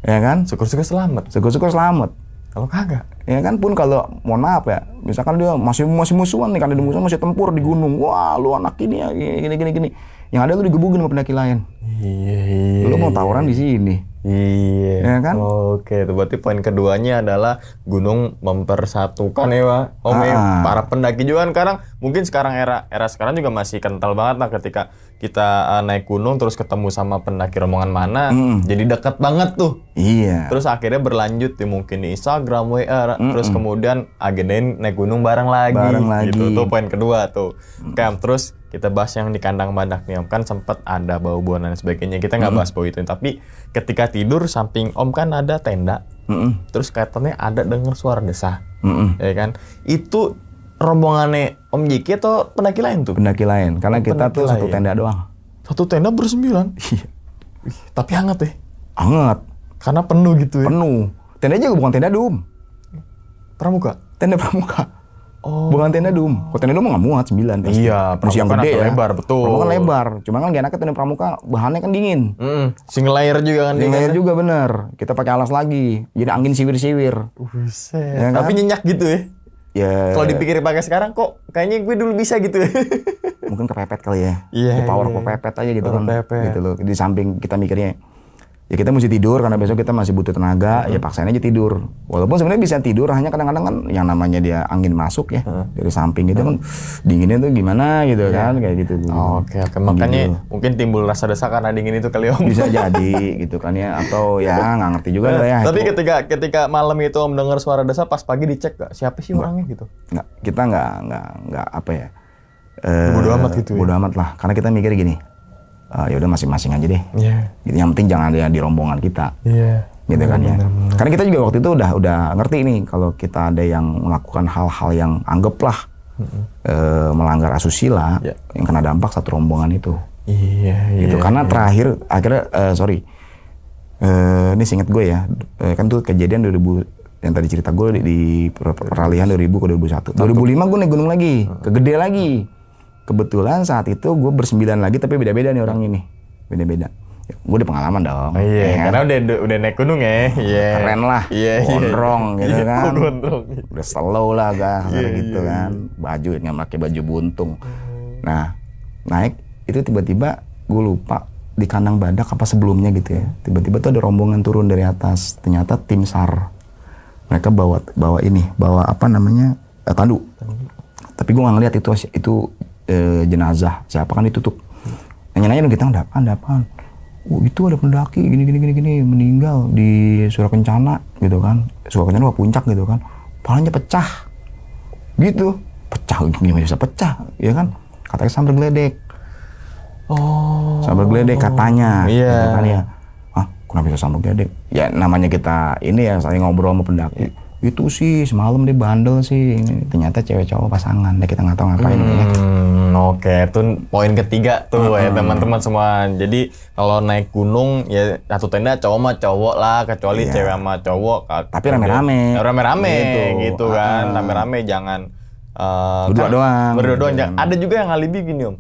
Speaker 1: Ya kan?
Speaker 2: Syukur-syukur selamat.
Speaker 1: Syukur-syukur selamat.
Speaker 2: Kalau kagak.
Speaker 1: Ya kan, pun kalau mohon maaf ya, misalkan dia masih musuhan nih, karena dia musuhan masih tempur di gunung. Wah, lu anak ini ya gini. Yang ada lu digebukin sama pendaki lain.
Speaker 2: Iya.
Speaker 1: Lu mau tawuran di sini.
Speaker 2: Iya.
Speaker 1: Ya kan?
Speaker 2: Oke, itu berarti poin keduanya adalah gunung mempersatukan ya, Pak. Para pendaki juga kan sekarang, mungkin sekarang era sekarang juga masih kental banget lah ketika kita naik gunung terus ketemu sama pendaki rombongan mana, jadi dekat banget tuh.
Speaker 1: Iya.
Speaker 2: Terus akhirnya berlanjut di mungkin di Instagram, WA, terus kemudian agendain naik gunung bareng lagi. Gitu tuh poin kedua tuh. Oke, terus kita bahas yang di kandang badak nih Om, kan sempat ada bau-bauan dan sebagainya. Kita nggak bahas bau itu, tapi ketika tidur samping Om kan ada tenda, terus katanya ada dengar suara desah, ya kan? Itu rombongannya Om Jiki atau pendaki lain tuh?
Speaker 1: Pendaki lain, karena kita tuh satu tenda doang.
Speaker 2: Satu tenda bersembilan?
Speaker 1: Iya.
Speaker 2: Tapi hangat ya?
Speaker 1: Hangat.
Speaker 2: Karena penuh gitu ya?
Speaker 1: Penuh. Tenda juga bukan tenda dum.
Speaker 2: Pramuka?
Speaker 1: Tenda pramuka.
Speaker 2: Oh.
Speaker 1: Bukan tenda dum. Kalau tenda dum nggak muat 9 pasti.
Speaker 2: Iya,
Speaker 1: masih yang gede ya.
Speaker 2: Lebar, betul.
Speaker 1: Pramuka kan lebar. Cuma kan gak enaknya tenda pramuka bahannya kan dingin.
Speaker 2: Single layer juga kan?
Speaker 1: Single layer juga bener. Kita pakai alas lagi. Jadi angin siwir-siwir.
Speaker 2: Buset.
Speaker 1: Ya kan?
Speaker 2: Tapi nyenyak gitu ya?
Speaker 1: Ya.
Speaker 2: Kalau dipikir pakai sekarang kok kayaknya gue dulu bisa gitu ya.
Speaker 1: Mungkin kepepet kali ya.
Speaker 2: Iya.
Speaker 1: Power kepepet aja gitu
Speaker 2: Power
Speaker 1: kan.
Speaker 2: kepepet.
Speaker 1: Gitu loh. Di samping kita mikirnya, ya kita mesti tidur karena besok kita masih butuh tenaga, ya paksain aja tidur. Walaupun sebenarnya bisa tidur, hanya kadang-kadang kan yang namanya dia angin masuk ya dari samping gitu kan, dinginnya tuh gimana gitu kan, kayak gitu.
Speaker 2: Oke, makanya
Speaker 1: gitu.
Speaker 2: mungkin timbul rasa desak karena dingin itu kali Om.
Speaker 1: Bisa jadi gitu kan ya, atau ya nggak ngerti juga lah ya.
Speaker 2: Tapi
Speaker 1: itu.
Speaker 2: ketika malam itu Om dengar suara desah, pas pagi dicek gak siapa sih orangnya gitu?
Speaker 1: Nggak, kita nggak apa ya.
Speaker 2: Bodo amat gitu.
Speaker 1: Bodo amat lah, karena kita mikir gini. Ya udah masing-masing aja deh.
Speaker 2: Iya.
Speaker 1: Gitu, yang penting jangan ada di rombongan kita.
Speaker 2: Iya.
Speaker 1: Gitu kan ya. Karena kita juga waktu itu udah ngerti nih kalau kita ada yang melakukan hal-hal yang anggaplah melanggar asusila, yang kena dampak satu rombongan itu.
Speaker 2: Iya.
Speaker 1: Gitu. Karena terakhir akhirnya ini seinget gue ya, kan tuh kejadian 2000 yang tadi cerita gue di peralihan 2000 ke 2001. 2005 gue naik gunung lagi, ke Gede lagi. Kebetulan saat itu gue bersembilan lagi, tapi beda-beda nih orang ini, beda-beda. Ya, gue udah pengalaman dong.
Speaker 2: Oh, iya,
Speaker 1: ya,
Speaker 2: karena udah naik gunung ya. Iya.
Speaker 1: Keren lah, gondrong gitu kan.
Speaker 2: Gondrong.
Speaker 1: Udah slow lah gitu kan. Baju nggak pakai baju buntung. Nah, naik itu tiba-tiba gue lupa di kandang badak apa sebelumnya gitu ya. Tiba-tiba tuh ada rombongan turun dari atas. Ternyata tim SAR. Mereka bawa apa namanya tandu. Tapi gue nggak ngeliat itu jenazah siapa kan ditutup. Nanya-nanya dong kita, ada apaan? Oh itu ada pendaki gini meninggal di Surakencana gitu kan. Surakencana puncak gitu kan. Palanya pecah. Gitu. Pecah gimana bisa pecah ya kan? Katanya sambar geledek.
Speaker 2: Oh.
Speaker 1: Sambar geledek katanya.
Speaker 2: Iya.
Speaker 1: Gitu kan ya. Hah, kenapa bisa sambar geledek? Ya namanya kita ini ya saling ngobrol sama pendaki. Itu sih semalam dia bandel sih. Ternyata cewek cowok pasangan. Kita nggak tahu ngapain ya.
Speaker 2: Oke, itu poin ketiga tuh ya teman-teman semua. Jadi kalau naik gunung ya satu tenda cowok mah cowok lah, kecuali cewek sama cowok.
Speaker 1: Tapi rame-rame.
Speaker 2: Rame-rame gitu kan. Rame-rame jangan
Speaker 1: berdua doang.
Speaker 2: Berdua doang. Ada juga yang alibi gini Om.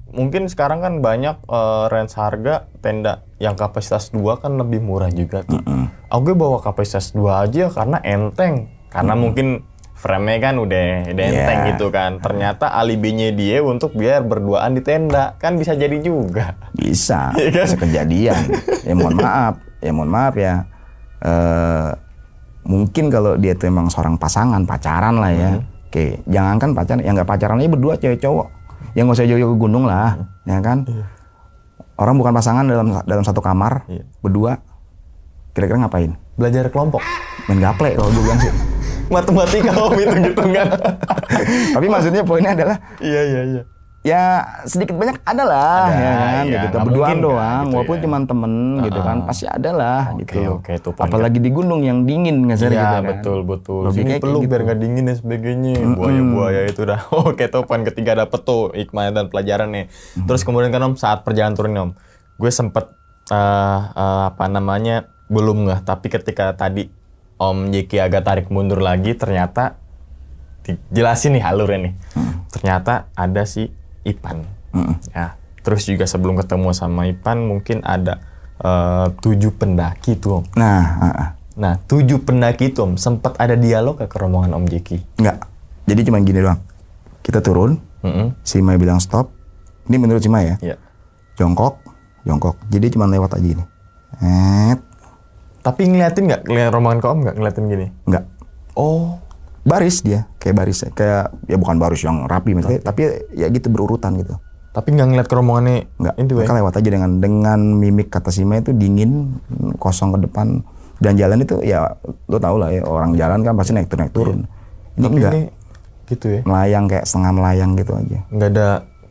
Speaker 2: Mungkin sekarang kan banyak range harga tenda yang kapasitas 2 kan lebih murah juga tuh. Aku bawa kapasitas 2 aja karena enteng. Karena mungkin frame-nya kan udah enteng gitu kan. Ternyata alibinya dia untuk biar berduaan di tenda. Kan bisa jadi juga.
Speaker 1: Bisa. Bisa kejadian. Ya mohon maaf ya. Mungkin kalau dia tuh emang seorang pasangan, pacaran lah ya. Oke, jangankan pacaran, yang nggak pacaran aja berdua cewek cowok. Ya nggak usah jauh-jauh ke gunung lah, ya kan? Orang bukan pasangan dalam satu kamar, berdua. Kira-kira ngapain?
Speaker 2: Belajar kelompok.
Speaker 1: Main gaple kalau gue bilang sih.
Speaker 2: Matematika Om, hitung-hitungan.
Speaker 1: Tapi maksudnya poinnya adalah
Speaker 2: iya.
Speaker 1: Ya sedikit banyak ada lah,
Speaker 2: Ada,
Speaker 1: ya kan,
Speaker 2: iya,
Speaker 1: gitu.
Speaker 2: nggak
Speaker 1: Berduaan
Speaker 2: mungkin kan,
Speaker 1: doang,
Speaker 2: gitu
Speaker 1: walaupun
Speaker 2: ya.
Speaker 1: cuma temen, gitu kan, pasti ada lah,
Speaker 2: Oke,
Speaker 1: gitu loh.
Speaker 2: oke, itu poin
Speaker 1: Apalagi di gunung yang dingin, nggak sih,
Speaker 2: Iya,
Speaker 1: gitu kan.
Speaker 2: betul. Sini
Speaker 1: Logikanya kayak
Speaker 2: peluk
Speaker 1: gitu.
Speaker 2: biar nggak dingin dan sebagainya. Buaya-buaya itu dah. Oke, tuh poin ketiga dapet tuh hikmah dan pelajaran nih. Terus kemudian kan Om, saat perjalanan turun nih, Om, gue sempet apa namanya, belum nggak, tapi ketika tadi Om Jeki agak tarik mundur lagi, ternyata dijelasin nih alurnya nih. Ternyata ada si Ipan. Ya. Terus juga sebelum ketemu sama Ipan mungkin ada 7 pendaki tuh, Om. Nah, 7 pendaki itu, Om, sempat ada dialog ke rombongan Om Jeki?
Speaker 1: Nggak. Jadi cuma gini doang. Kita turun, si Mai bilang stop. Ini menurut si Mai ya.
Speaker 2: Iya.
Speaker 1: Jongkok. Jadi cuma lewat aja gini.
Speaker 2: Tapi ngeliatin nggak? Ngeliat rombongan ke Om nggak? Ngeliatin gini?
Speaker 1: Nggak.
Speaker 2: Oh.
Speaker 1: Baris dia, kayak baris. Kayak, ya bukan baris yang rapi misalnya, tapi ya gitu berurutan gitu.
Speaker 2: Tapi nggak ngeliat ke rombongannya?
Speaker 1: Nggak.
Speaker 2: Itu
Speaker 1: Mereka lewat aja dengan mimik kata si Mai itu dingin, kosong ke depan. Dan jalan itu ya lo tau lah ya, orang jalan kan pasti naik turun. Ini
Speaker 2: tapi
Speaker 1: enggak.
Speaker 2: Ini gitu ya?
Speaker 1: Melayang kayak setengah melayang gitu aja.
Speaker 2: Nggak ada,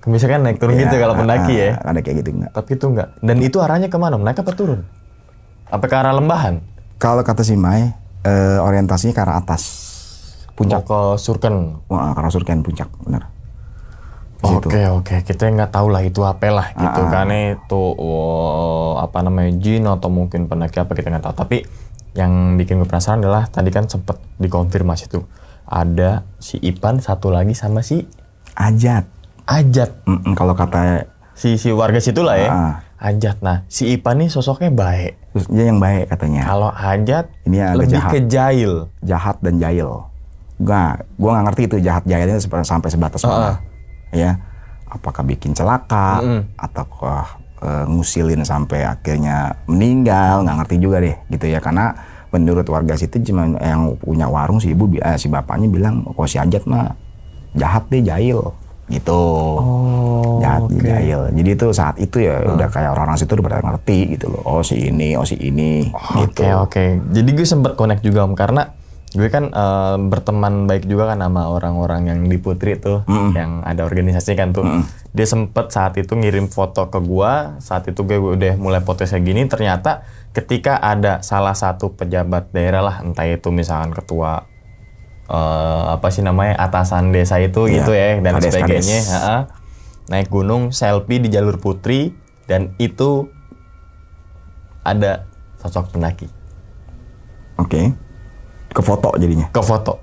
Speaker 2: misalkan naik turun gitu kalau pendaki ya?
Speaker 1: Ada kayak gitu enggak.
Speaker 2: Tapi itu nggak. Dan itu arahnya kemana? Naik apa turun? Apa ke arah lembahan?
Speaker 1: Kalau kata si Mai, orientasinya ke arah atas. Puncak.
Speaker 2: Ke Surken.
Speaker 1: Wah, ke arah Surken puncak, benar. Situ.
Speaker 2: Oke. Kita nggak tahu lah itu apa lah gitu. Karena itu apa namanya, jin atau mungkin pendaki apa kita nggak tahu. Tapi yang bikin gue penasaran adalah tadi kan sempet dikonfirmasi tuh. Ada si Ipan, satu lagi sama si
Speaker 1: Ajat. Kalau kata
Speaker 2: si warga situ lah ya. Ajat. Nah, si Ipan nih sosoknya baik.
Speaker 1: terus dia yang baik katanya.
Speaker 2: Kalau Ajat
Speaker 1: Ini agak
Speaker 2: lebih
Speaker 1: jahat.
Speaker 2: ke jahil.
Speaker 1: Jahat dan jahil. Gua nggak ngerti itu jahat jahilnya sampai sebatas mana. Ya, apakah bikin celaka ataukah ngusilin sampai akhirnya meninggal, nggak ngerti juga deh gitu ya. Karena menurut warga situ cuma yang punya warung si si bapaknya bilang kok si Ajat mah jahat deh, jahil gitu. Jahat deh, jahil. Jadi itu saat itu ya udah kayak orang-orang situ udah pada ngerti gitu loh. Oh si ini gitu.
Speaker 2: Oke. Jadi gue sempet connect juga, Om, karena gue kan berteman baik juga kan sama orang-orang yang di Putri tuh, yang ada organisasi kan tuh. Dia sempet saat itu ngirim foto ke gue. Saat itu gue udah mulai foto kayak gini. Ternyata ketika ada salah satu pejabat daerah lah, entah itu misalkan ketua apa sih namanya, atasan desa itu gitu ya, dan sebagainya, naik gunung selfie di jalur Putri, dan itu ada sosok pendaki.
Speaker 1: Oke. Ke foto jadinya.
Speaker 2: Ke foto.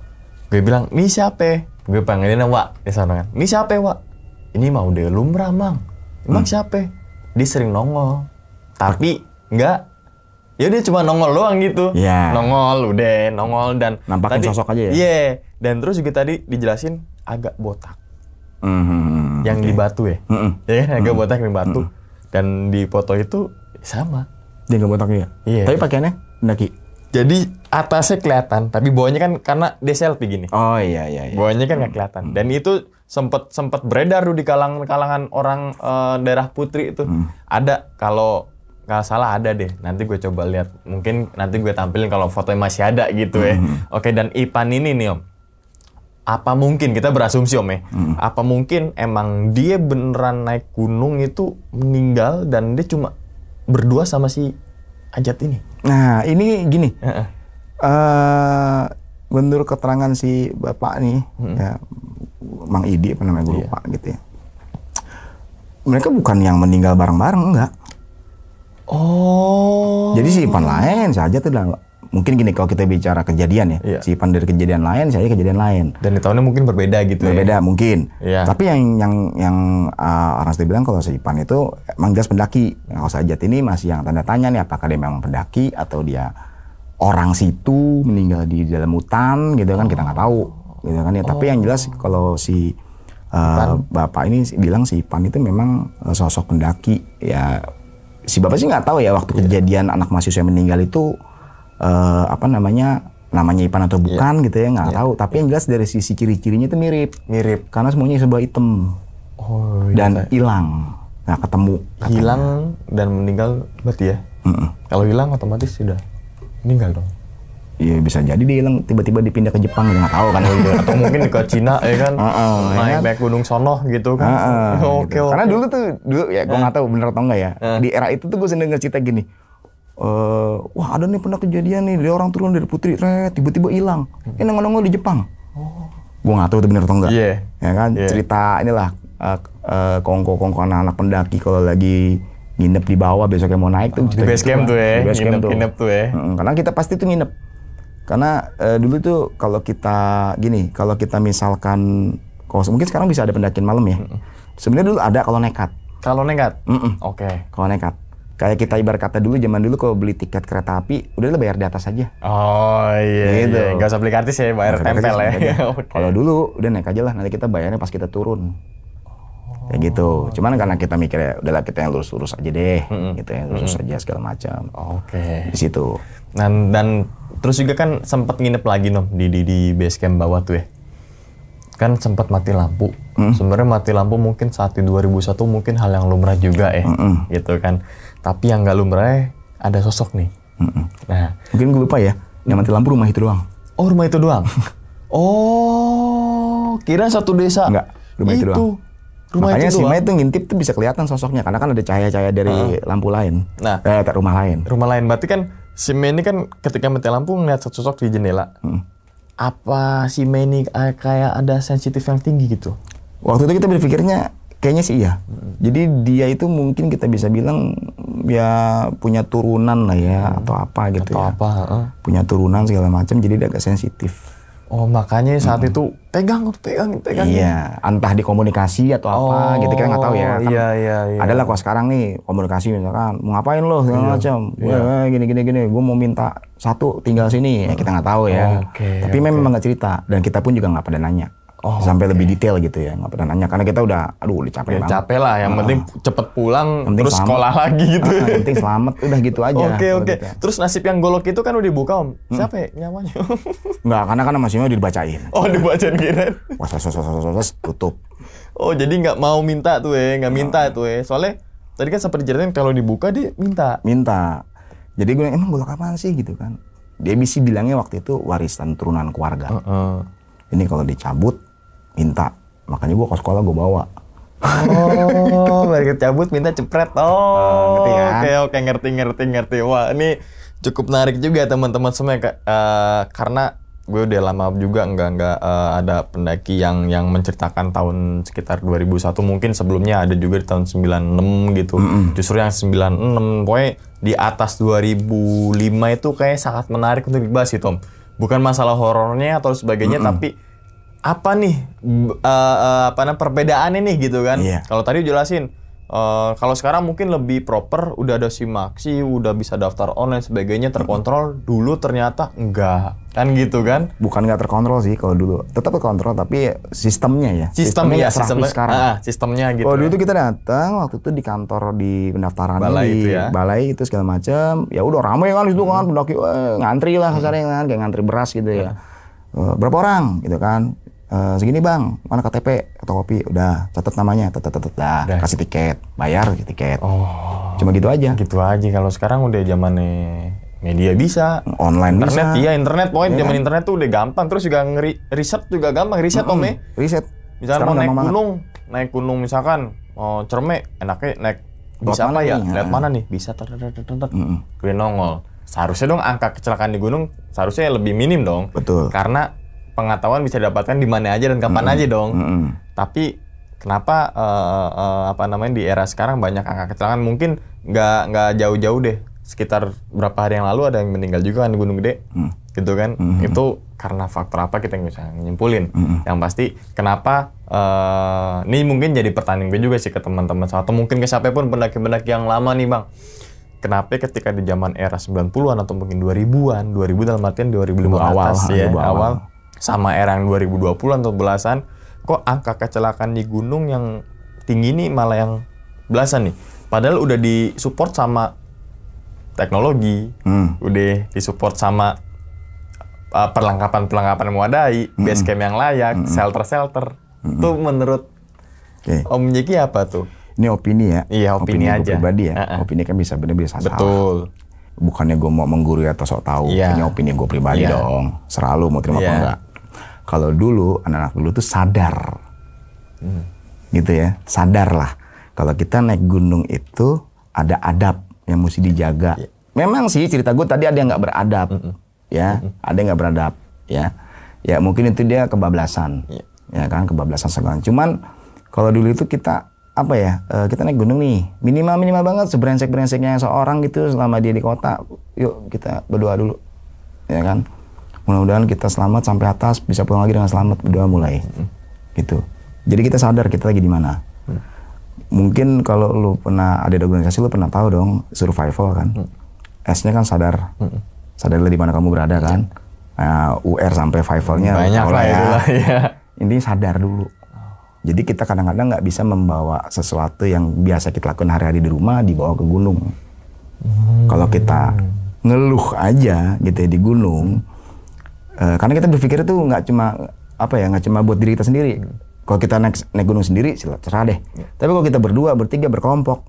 Speaker 2: Gue bilang, "Ini siapa?" Gue panggilin Wak di sana kan. "Ini siapa, Wak?" "Ini mah udah lumrah, Mang." "Emang siapa?" "Dia sering nongol." Tapi enggak. Ya dia cuma nongol doang gitu.
Speaker 1: Iya.
Speaker 2: Nongol dan
Speaker 1: Nampakin
Speaker 2: tadi,
Speaker 1: sosok aja ya.
Speaker 2: Iya. Dan terus juga tadi dijelasin agak botak. Yang di batu ya. Ya kan, agak botak di batu. Dan di foto itu sama.
Speaker 1: Dia nggak botak ya.
Speaker 2: Iya.
Speaker 1: Tapi pakaiannya pendaki.
Speaker 2: Jadi atasnya kelihatan, tapi bawahnya kan karena dia selfie gini.
Speaker 1: Oh iya.
Speaker 2: Bawahnya kan nggak kelihatan. Dan itu sempet beredar tuh di kalangan orang daerah Putri itu. Ada, kalau nggak salah ada deh. Nanti gue coba lihat. Mungkin nanti gue tampilin kalau fotonya masih ada gitu ya. Oke, dan Ipan ini nih, Om. Apa mungkin, kita berasumsi, Om ya. Apa mungkin emang dia beneran naik gunung itu meninggal dan dia cuma berdua sama si Ajat ini?
Speaker 1: Nah ini gini. Menurut keterangan si bapak nih, ya, Mang Idi apa namanya, gue lupa gitu ya. Mereka bukan yang meninggal bareng-bareng, enggak.
Speaker 2: Oh.
Speaker 1: Jadi si Ipan lain, si Ajat itu mungkin gini, kalau kita bicara kejadian ya, si Ipan dari kejadian lain, saya kejadian lain.
Speaker 2: Dan di tahunnya mungkin berbeda gitu.
Speaker 1: Berbeda mungkin.
Speaker 2: Iya.
Speaker 1: Tapi yang orang sudah bilang kalau si Ipan itu emang jelas pendaki. Kalau si Ajat ini masih yang tanda tanya nih, apakah dia memang pendaki atau dia orang situ meninggal di dalam hutan gitu kan, kita nggak tahu gitu kan ya. Tapi yang jelas kalau si bapak ini bilang si Ipan itu memang sosok pendaki ya. Si bapak sih nggak tahu ya waktu kejadian anak mahasiswa yang meninggal itu apa namanya Ipan atau bukan gitu ya, nggak tahu. Tapi yang jelas dari sisi ciri-cirinya itu mirip karena semuanya serba hitam dan hilang, nggak ketemu katanya.
Speaker 2: Hilang dan meninggal berarti ya. Kalau hilang otomatis sudah meninggal dong.
Speaker 1: Iya bisa jadi dia hilang tiba-tiba dipindah ke Jepang nggak tahu kan gitu.
Speaker 2: Atau mungkin ke Cina ya kan,
Speaker 1: ya
Speaker 2: naik gunung sono gitu kan. Oke.
Speaker 1: Karena dulu ya gue nggak tahu bener atau enggak ya. Di era itu tuh gue sering cerita gini. Wah ada nih pernah kejadian nih, dia orang turun dari Putri, tiba-tiba hilang. Nongol di Jepang. Gue nggak tahu itu bener atau enggak. Ya kan cerita inilah kongko anak-anak pendaki kalau lagi nginep di bawah besoknya mau naik tuh.
Speaker 2: Di base camp tuh ya. Nginep tuh ya.
Speaker 1: Karena kita pasti tuh nginep. Karena dulu tuh kalau kita misalkan, kalau mungkin sekarang bisa ada pendakian malam ya. Sebenarnya dulu ada kalau nekat.
Speaker 2: Kalau nekat? Oke.
Speaker 1: Kalau nekat. Kayak kita ibarat kata zaman dulu kalau beli tiket kereta api, udah bayar di atas aja.
Speaker 2: Oh iya. Gitu. Nggak usah beli kartis ya, bayar tempel ya.
Speaker 1: Kalau dulu udah naik aja lah, nanti kita bayarnya pas kita turun. Kayak gitu. Cuman karena kita mikir ya udahlah kita yang lurus-lurus aja deh, gitu ya, lurus aja segala macam.
Speaker 2: Oke.
Speaker 1: Di situ.
Speaker 2: Dan terus juga kan sempat nginep lagi di base camp bawah tuh ya. Kan sempat mati lampu. Sebenarnya mati lampu mungkin saat di 2001 mungkin hal yang lumrah juga ya, gitu kan. Tapi yang nggak lumrah ada sosok nih. Nah,
Speaker 1: mungkin gue lupa ya. Yang mati lampu rumah itu doang.
Speaker 2: Oh rumah itu doang. Oh, kira satu desa.
Speaker 1: Enggak, rumah itu doang. Makanya si Mei itu ngintip tuh bisa kelihatan sosoknya karena kan ada cahaya-cahaya dari lampu lain.
Speaker 2: Nah,
Speaker 1: rumah lain.
Speaker 2: Rumah lain berarti kan si Mei ini kan ketika mati lampu ngeliat sosok di jendela. Apa si Mei ini kayak ada sensitif yang tinggi gitu?
Speaker 1: Waktu itu kita berpikirnya kayaknya sih iya. Jadi dia itu mungkin kita bisa bilang ya punya turunan lah ya atau apa gitu
Speaker 2: atau
Speaker 1: ya. Punya turunan segala macam jadi dia agak sensitif.
Speaker 2: Oh makanya saat itu pegang.
Speaker 1: Iya, entah di komunikasi atau apa gitu kita nggak tahu ya. Kan
Speaker 2: iya.
Speaker 1: Adalah kalau sekarang nih komunikasi misalkan mau ngapain lo segala macam. Gini. Gue mau minta satu tinggal sini. Ya kita nggak tahu ya. Tapi memang nggak cerita dan kita pun juga nggak pada nanya. Sampai lebih detail gitu ya, nggak pernah nanya karena kita udah capek banget.
Speaker 2: Capek lah, yang penting cepet pulang, terus selamat. Sekolah lagi gitu.
Speaker 1: Yang penting selamat, udah gitu aja.
Speaker 2: Oke. Terus nasib yang golok itu kan udah dibuka om. Siapa ya nyamanya?
Speaker 1: Nggak, karena kan masihnya dibacain.
Speaker 2: Oh dibacain kira.
Speaker 1: Tutup.
Speaker 2: Oh jadi nggak mau minta tuh ya, nggak minta tuh ya. Soalnya tadi kan sempat diceritain kalau dibuka dia minta.
Speaker 1: Jadi gue emang golok apaan sih gitu kan? Dia bisa bilangnya waktu itu warisan turunan keluarga. Ini kalau dicabut minta, makanya gue ke sekolah gue bawa.
Speaker 2: Oh, balik cabut minta cepret. Oh, oke, ngerti. Wah, ini cukup menarik juga teman-teman semua karena gue udah lama juga nggak ada pendaki yang menceritakan tahun sekitar 2001, mungkin sebelumnya ada juga di tahun 96 gitu. Justru yang 96 pokoknya di atas 2005 itu kayak sangat menarik untuk dibahas sih Tom. Bukan masalah horornya atau sebagainya, tapi apa nih perbedaannya nih gitu kan. Kalau tadi jelasin kalau sekarang mungkin lebih proper, udah ada SIMAKSI, udah bisa daftar online sebagainya terkontrol. Dulu ternyata enggak kan gitu kan.
Speaker 1: Bukan enggak terkontrol sih kalau dulu, tetap terkontrol tapi sistemnya ya.
Speaker 2: Sistemnya
Speaker 1: sekarang.
Speaker 2: Sistemnya gitu.
Speaker 1: Kalau dulu itu kita datang waktu itu di kantor di pendaftaran balai itu segala macam. Ya udah ramai kan itu kan pendaki ngantri lah kasarnya kan kayak ngantri beras gitu ya. Berapa orang gitu kan? Segini bang, mana KTP atau kopi, udah catat namanya, dah kasih tiket, bayar tiket. Cuma gitu aja.
Speaker 2: Gitu aja. Kalau sekarang udah zamannya media bisa,
Speaker 1: online
Speaker 2: internet,
Speaker 1: bisa.
Speaker 2: Iya internet, pokoknya zaman internet tuh udah gampang. Terus juga riset juga gampang, riset om ya.
Speaker 1: Riset.
Speaker 2: Misalkan mau naik gunung misalkan mau Cermek, enaknya naik bisa apa ya? Lihat mana nih? Bisa gue nongol. Seharusnya dong angka kecelakaan di gunung seharusnya lebih minim dong.
Speaker 1: Betul.
Speaker 2: Karena pengetahuan bisa didapatkan di mana aja dan kapan aja dong. Tapi kenapa di era sekarang banyak angka kecelakaan? Mungkin nggak jauh-jauh deh. Sekitar berapa hari yang lalu ada yang meninggal juga kan di Gunung Gede, gitu kan? Itu karena faktor apa kita nggak bisa nyimpulin. Yang pasti kenapa? Ini mungkin jadi pertanyaan gue juga sih ke teman-teman atau mungkin ke siapa pun pendaki-pendaki yang lama nih bang. Kenapa ketika di zaman era 90-an atau mungkin 2000-an, 2000 dalam artian 2005 awal. Sama era yang 2020-an atau belasan, kok angka kecelakaan di gunung yang tinggi nih malah yang belasan nih. Padahal udah disupport sama teknologi, udah disupport sama perlengkapan memadai, base camp yang layak, shelter. Itu menurut Om Jeki apa tuh?
Speaker 1: Ini opini ya.
Speaker 2: Iya, opini aja.
Speaker 1: Pribadi ya. Opini kan bisa benar bisa salah.
Speaker 2: Betul.
Speaker 1: bukannya gue mau menggurui atau sok tahu. Ini opini gue pribadi dong. Selalu mau terima apa enggak. Kalau dulu anak-anak dulu tuh sadar, gitu ya, sadar lah. Kalau kita naik gunung itu ada adab yang mesti dijaga. Memang sih cerita gue tadi ada yang nggak beradab, ya, ada yang nggak beradab, ya. Ya mungkin itu dia kebablasan, ya kan, kebablasan segala. Cuman kalau dulu itu kita apa ya, kita naik gunung nih, minimal banget sebrengsek-brengseknya seorang gitu selama dia di kota, yuk kita berdoa dulu, ya kan. Mudah-mudahan kita selamat sampai atas, bisa pulang lagi dengan selamat, berdoa mulai, gitu. Jadi kita sadar kita lagi di mana. Mungkin kalau lu pernah ada di organisasi, lu pernah tahu dong survival kan. S-nya kan sadar, sadar di mana kamu berada kan. UR sampai survivalnya
Speaker 2: banyak lah ya.
Speaker 1: Intinya sadar dulu. Jadi kita kadang-kadang nggak bisa membawa sesuatu yang biasa kita lakukan hari-hari di rumah dibawa ke gunung. Kalau kita ngeluh aja gitu ya di gunung, karena kita berpikir itu nggak cuma buat diri kita sendiri. Kalau kita naik gunung sendiri, terserah deh. Tapi kalau kita berdua, bertiga, berkelompok,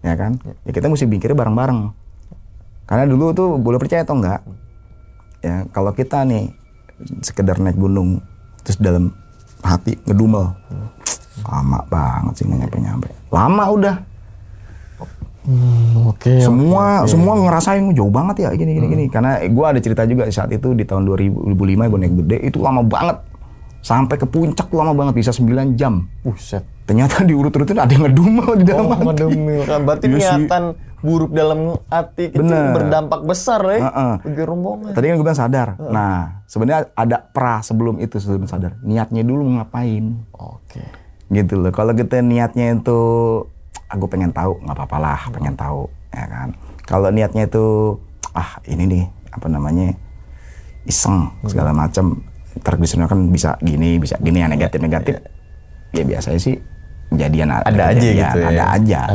Speaker 1: ya kan? Ya kita mesti mikirnya bareng-bareng. Karena dulu tuh boleh percaya atau enggak, ya kalau kita nih sekedar naik gunung, terus dalam hati ngedumel, lama banget sih nggak nyampe. Lama udah. Semua ngerasain jauh banget ya gini. Karena gue ada cerita juga saat itu di tahun 2005 gue naik gede itu lama banget. Sampai ke puncak tuh lama banget, bisa 9 jam.
Speaker 2: Buset.
Speaker 1: Ternyata diurut-urutin ada yang ngedumel di dalam hati.
Speaker 2: Ngedumel kan. Berarti niatan buruk dalam hati itu berdampak besar ya. Bagi rombongan. Tadi
Speaker 1: kan gue bilang sadar. Nah, sebenarnya ada sebelum itu sebelum sadar. Niatnya dulu ngapain.
Speaker 2: Oke.
Speaker 1: Gitu loh. Kalau kita niatnya itu, aku pengen tahu, nggak apa-apa lah, pengen tahu, ya kan. Kalau niatnya itu, ini nih, iseng, segala macam. Ntar disini kan bisa gini yang negatif ya biasanya sih kejadian ada aja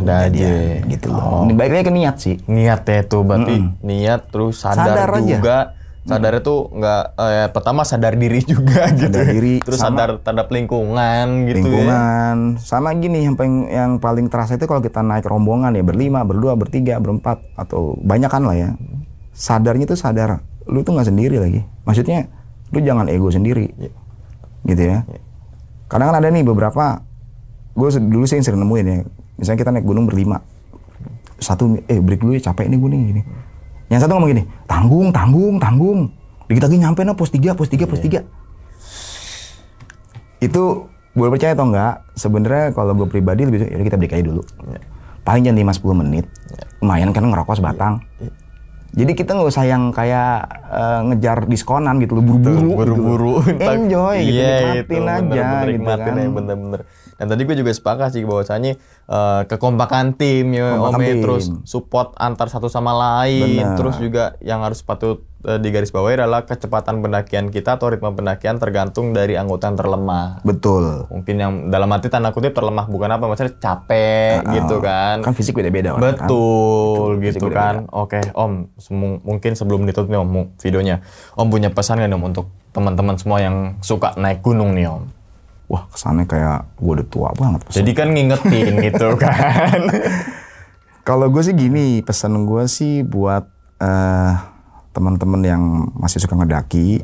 Speaker 1: gitu loh. Ini baik lagi ke niat sih,
Speaker 2: niatnya itu berarti niat terus sadar juga aja. Sadarnya tuh nggak pertama sadar diri juga gitu, terus sadar terhadap lingkungan gitu ya.
Speaker 1: Sama gini yang paling terasa itu kalau kita naik rombongan ya berlima, berdua, bertiga, berempat atau banyak kan lah ya, sadarnya tuh sadar lu tuh nggak sendiri lagi, maksudnya lu jangan ego sendiri, gitu ya. Kadang kan ada nih beberapa, gue dulu sih yang sering nemuin ya, misalnya kita naik gunung berlima, satu break dulu ya, capek nih gue nih gini. Yang satu ngomong gini, tanggung, dikit lagi nyampe pos 3. Itu boleh percaya atau enggak, sebenarnya kalau gue pribadi lebih ya kita break aja dulu, paling jangan 5-10 menit, lumayan kan ngerokok sebatang. Jadi kita nggak usah yang kayak ngejar diskonan gitu, buru-buru. Enjoy gitu, nikmatin aja gitu kan.
Speaker 2: Bener-bener. Dan tadi gue juga sepakat sih bahwasanya kekompakan tim ya terus support antar satu sama lain. Bener. Terus juga yang harus patut digarisbawahi adalah kecepatan pendakian kita atau ritme pendakian tergantung dari anggota yang terlemah.
Speaker 1: Betul.
Speaker 2: Mungkin yang dalam arti tanda kutip terlemah bukan apa, maksudnya capek gitu kan.
Speaker 1: Kan fisik beda-beda.
Speaker 2: Betul kan? Gitu kan. Oke Om, mungkin sebelum ditutup nih Om videonya, Om punya pesan nggak Om untuk teman-teman semua yang suka naik gunung nih Om?
Speaker 1: Wah kesannya kayak gue udah tua banget.
Speaker 2: Jadi kan ngingetin gitu kan.
Speaker 1: Kalau gue sih gini, pesan gue sih buat teman-teman yang masih suka ngedaki,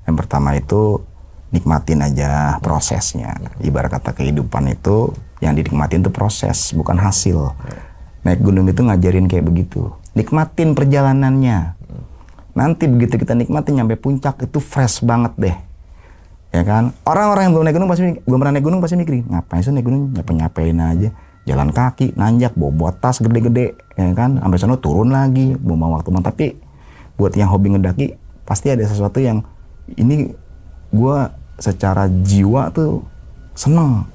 Speaker 1: yang pertama itu nikmatin aja prosesnya. Ibarat kata kehidupan itu yang dinikmatin itu proses, bukan hasil. Naik gunung itu ngajarin kayak begitu. Nikmatin perjalanannya. Nanti begitu kita nikmatin nyampe puncak itu fresh banget deh. Ya kan? Orang-orang yang belum pernah naik gunung pasti mikir, ngapain sih naik gunung? Nyapain aja. Jalan kaki, nanjak, bawa tas gede-gede, ya kan? Sampai sana turun lagi, bawa waktu. Tapi buat yang hobi ngedaki, pasti ada sesuatu yang ini gue secara jiwa tuh seneng.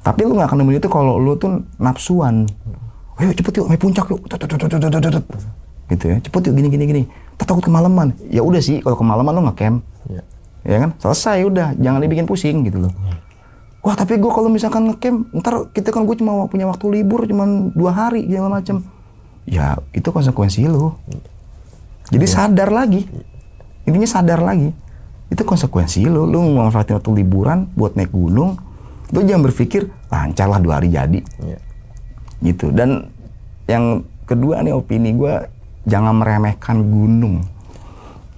Speaker 1: Tapi lu nggak akan nemuin itu kalau lu tuh nafsuan. Ayo cepet yuk, naik puncak yuk, gitu ya. Cepet yuk, gini. Takut kemalaman. Ya udah sih, kalau kemalaman lu nge-camp, ya kan? Selesai udah, jangan dibikin pusing gitu loh. Wah tapi gue kalau misalkan nge-camp, ntar kita kan gue cuma punya waktu libur cuma 2 hari segala macam. Ya itu konsekuensi lu. Jadi sadar lagi, intinya sadar lagi. Itu konsekuensi lu memanfaatin waktu liburan buat naik gunung. Lu jangan berpikir lancar lah 2 hari jadi. Gitu. Dan yang kedua nih opini gue, jangan meremehkan gunung.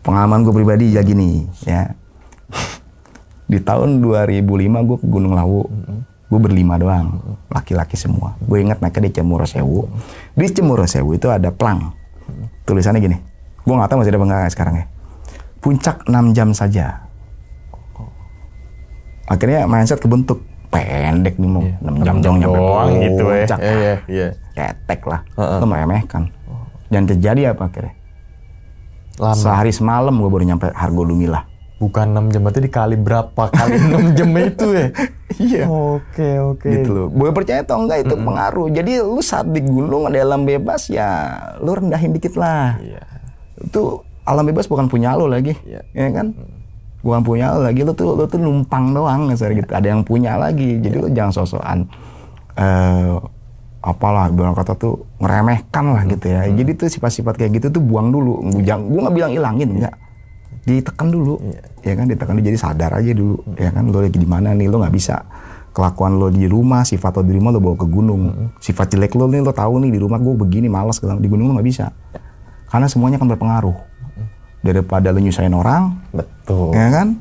Speaker 1: Pengalaman gue pribadi ya gini ya. Di tahun 2005 gue ke Gunung Lawu. Gue berlima doang, laki-laki semua. Gue ingat naiknya di Cemoro Sewu. Di Cemoro Sewu itu ada plang. Tulisannya gini. Gue nggak tahu masih ada apa nggak sekarang ya. Puncak 6 jam saja. Akhirnya mindset kebentuk. Pendek nih mau 6 jam
Speaker 2: doang gitu ya. Iya.
Speaker 1: Ketek lah. Lo meremehkan. Dan terjadi apa akhirnya?
Speaker 2: Lama.
Speaker 1: Sehari semalam gue baru nyampe Hargo Dumilah.
Speaker 2: Bukan 6 jam, berarti dikali berapa kali 6 jam itu ya?
Speaker 1: Iya.
Speaker 2: Oke.
Speaker 1: Gitu loh. Boleh percaya atau enggak itu pengaruh. Jadi lu saat di gunung ada alam bebas ya lu rendahin dikit lah.
Speaker 2: Iya.
Speaker 1: Itu alam bebas bukan punya lu lagi.
Speaker 2: Iya.
Speaker 1: Ya kan? Bukan punya lu lagi, lu tuh numpang doang gitu. Ada yang punya lagi. Jadi lu jangan sosokan apalah bilang kata tuh ngeremehkan lah gitu ya. Jadi tuh sifat-sifat kayak gitu tuh buang dulu. Gue nggak bilang ilangin, enggak. Ditekan dulu, ya kan, ditekan dulu, jadi sadar aja dulu, ya kan, lo lagi di mana nih, lo nggak bisa kelakuan lo di rumah, sifat lo di rumah lo bawa ke gunung, sifat jelek lo nih lo tahu nih di rumah gue begini malas, di gunung lo nggak bisa, karena semuanya akan berpengaruh, daripada lo nyusahin orang,
Speaker 2: betul,
Speaker 1: ya kan,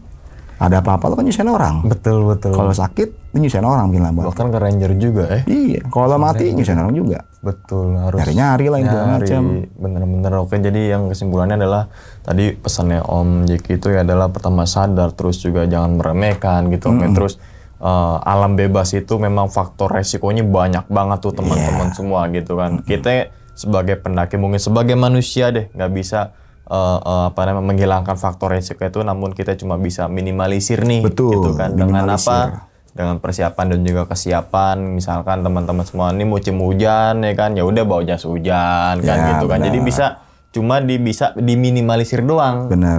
Speaker 1: ada apa-apa lo kan nyusahin orang,
Speaker 2: betul,
Speaker 1: kalau sakit lo nyusahin orang mungkin lama,
Speaker 2: bahkan ke ranger juga,
Speaker 1: iya, kalau mati nyusahin orang juga.
Speaker 2: Betul, harus
Speaker 1: nyari lah itu macam.
Speaker 2: Bener-bener oke. Jadi yang kesimpulannya adalah tadi pesannya Om Jeki itu ya adalah pertama sadar, terus juga jangan meremehkan gitu. Oke, terus alam bebas itu memang faktor resikonya banyak banget tuh teman-teman semua gitu kan. Kita sebagai pendaki mungkin sebagai manusia deh nggak bisa menghilangkan faktor resiko itu, namun kita cuma bisa minimalisir nih.
Speaker 1: Betul,
Speaker 2: gitu kan. Dengan apa? Dengan persiapan dan juga kesiapan, misalkan teman-teman semua ini musim hujan ya kan, ya udah bawa jas hujan kan gitu kan. Jadi bisa diminimalisir doang.
Speaker 1: Benar,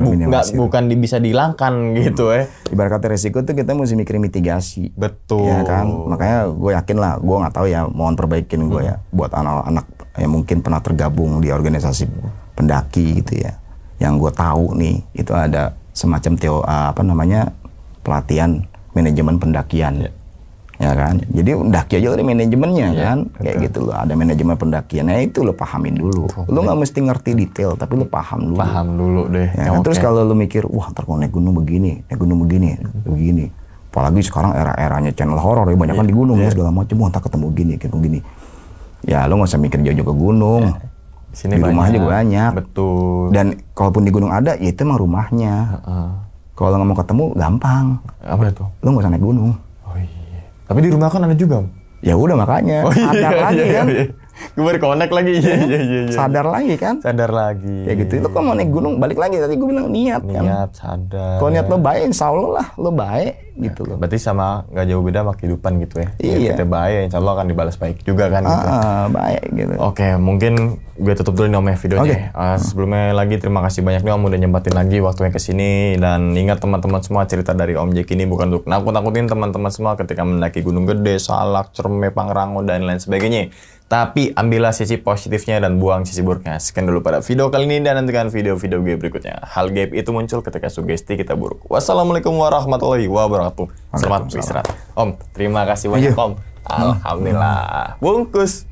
Speaker 2: bukan bisa dihilangkan gitu ya.
Speaker 1: Ibarat kata resiko tuh kita mesti mikirin mitigasi.
Speaker 2: Betul.
Speaker 1: Ya kan, makanya gue yakin lah, gue nggak tahu ya, mohon perbaikin gue ya, buat anak-anak yang mungkin pernah tergabung di organisasi pendaki gitu ya. Yang gue tahu nih, itu ada semacam pelatihan manajemen pendakian, ya kan? Jadi mendaki aja ada manajemennya kan, kayak gitu loh. Ada manajemen pendakian, nah itu lo pahamin dulu. Lo nggak mesti ngerti detail, tapi lo paham dulu.
Speaker 2: Paham dulu deh.
Speaker 1: Ya, kan? Terus kalau lo mikir, wah ntar kalau naik gunung begini, begini. Apalagi sekarang era-eranya channel horor ya, banyak kan di gunung ya segala macam. Wah ntar ketemu gini. Ya lo nggak usah mikir jauh-jauh ke gunung. Di rumah aja banyak.
Speaker 2: Betul.
Speaker 1: Dan kalaupun di gunung ada, ya itu mah rumahnya. Kalau nggak mau ketemu, gampang.
Speaker 2: Apa itu?
Speaker 1: Lo nggak usah naik gunung.
Speaker 2: Oh iya. Tapi di rumah kan ada juga.
Speaker 1: Ya udah makanya. Sadar lagi kan.
Speaker 2: Gue baru connect lagi. Iya.
Speaker 1: Sadar lagi kan.
Speaker 2: Sadar lagi.
Speaker 1: Ya gitu. Lo kalau mau naik gunung, balik lagi. Tadi gue bilang niat kan.
Speaker 2: Niat, sadar.
Speaker 1: Kalau niat lo baik, insya Allah lah lo baik gitu loh.
Speaker 2: Berarti sama nggak jauh beda sama kehidupan gitu ya.
Speaker 1: Iya.
Speaker 2: Kita baik, insya Allah akan dibalas baik juga kan. Gitu.
Speaker 1: Baik gitu.
Speaker 2: Oke, mungkin gue tutup dulu nih Om ya videonya. Sebelumnya lagi terima kasih banyak nih Om udah nyempatin lagi waktunya ke sini, dan ingat teman-teman semua, cerita dari Om Jeki ini bukan untuk nakut-nakutin teman-teman semua ketika mendaki Gunung Gede, Salak, Cerme, Pangrango dan lain sebagainya. Tapi ambillah sisi positifnya dan buang sisi buruknya. Sekian dulu pada video kali ini, dan nantikan video-video gue berikutnya. Hal gaib itu muncul ketika sugesti kita buruk. Wassalamualaikum warahmatullahi wabarakatuh. Selamat beristirahat. Om, terima kasih banyak Om. Alhamdulillah. Bungkus.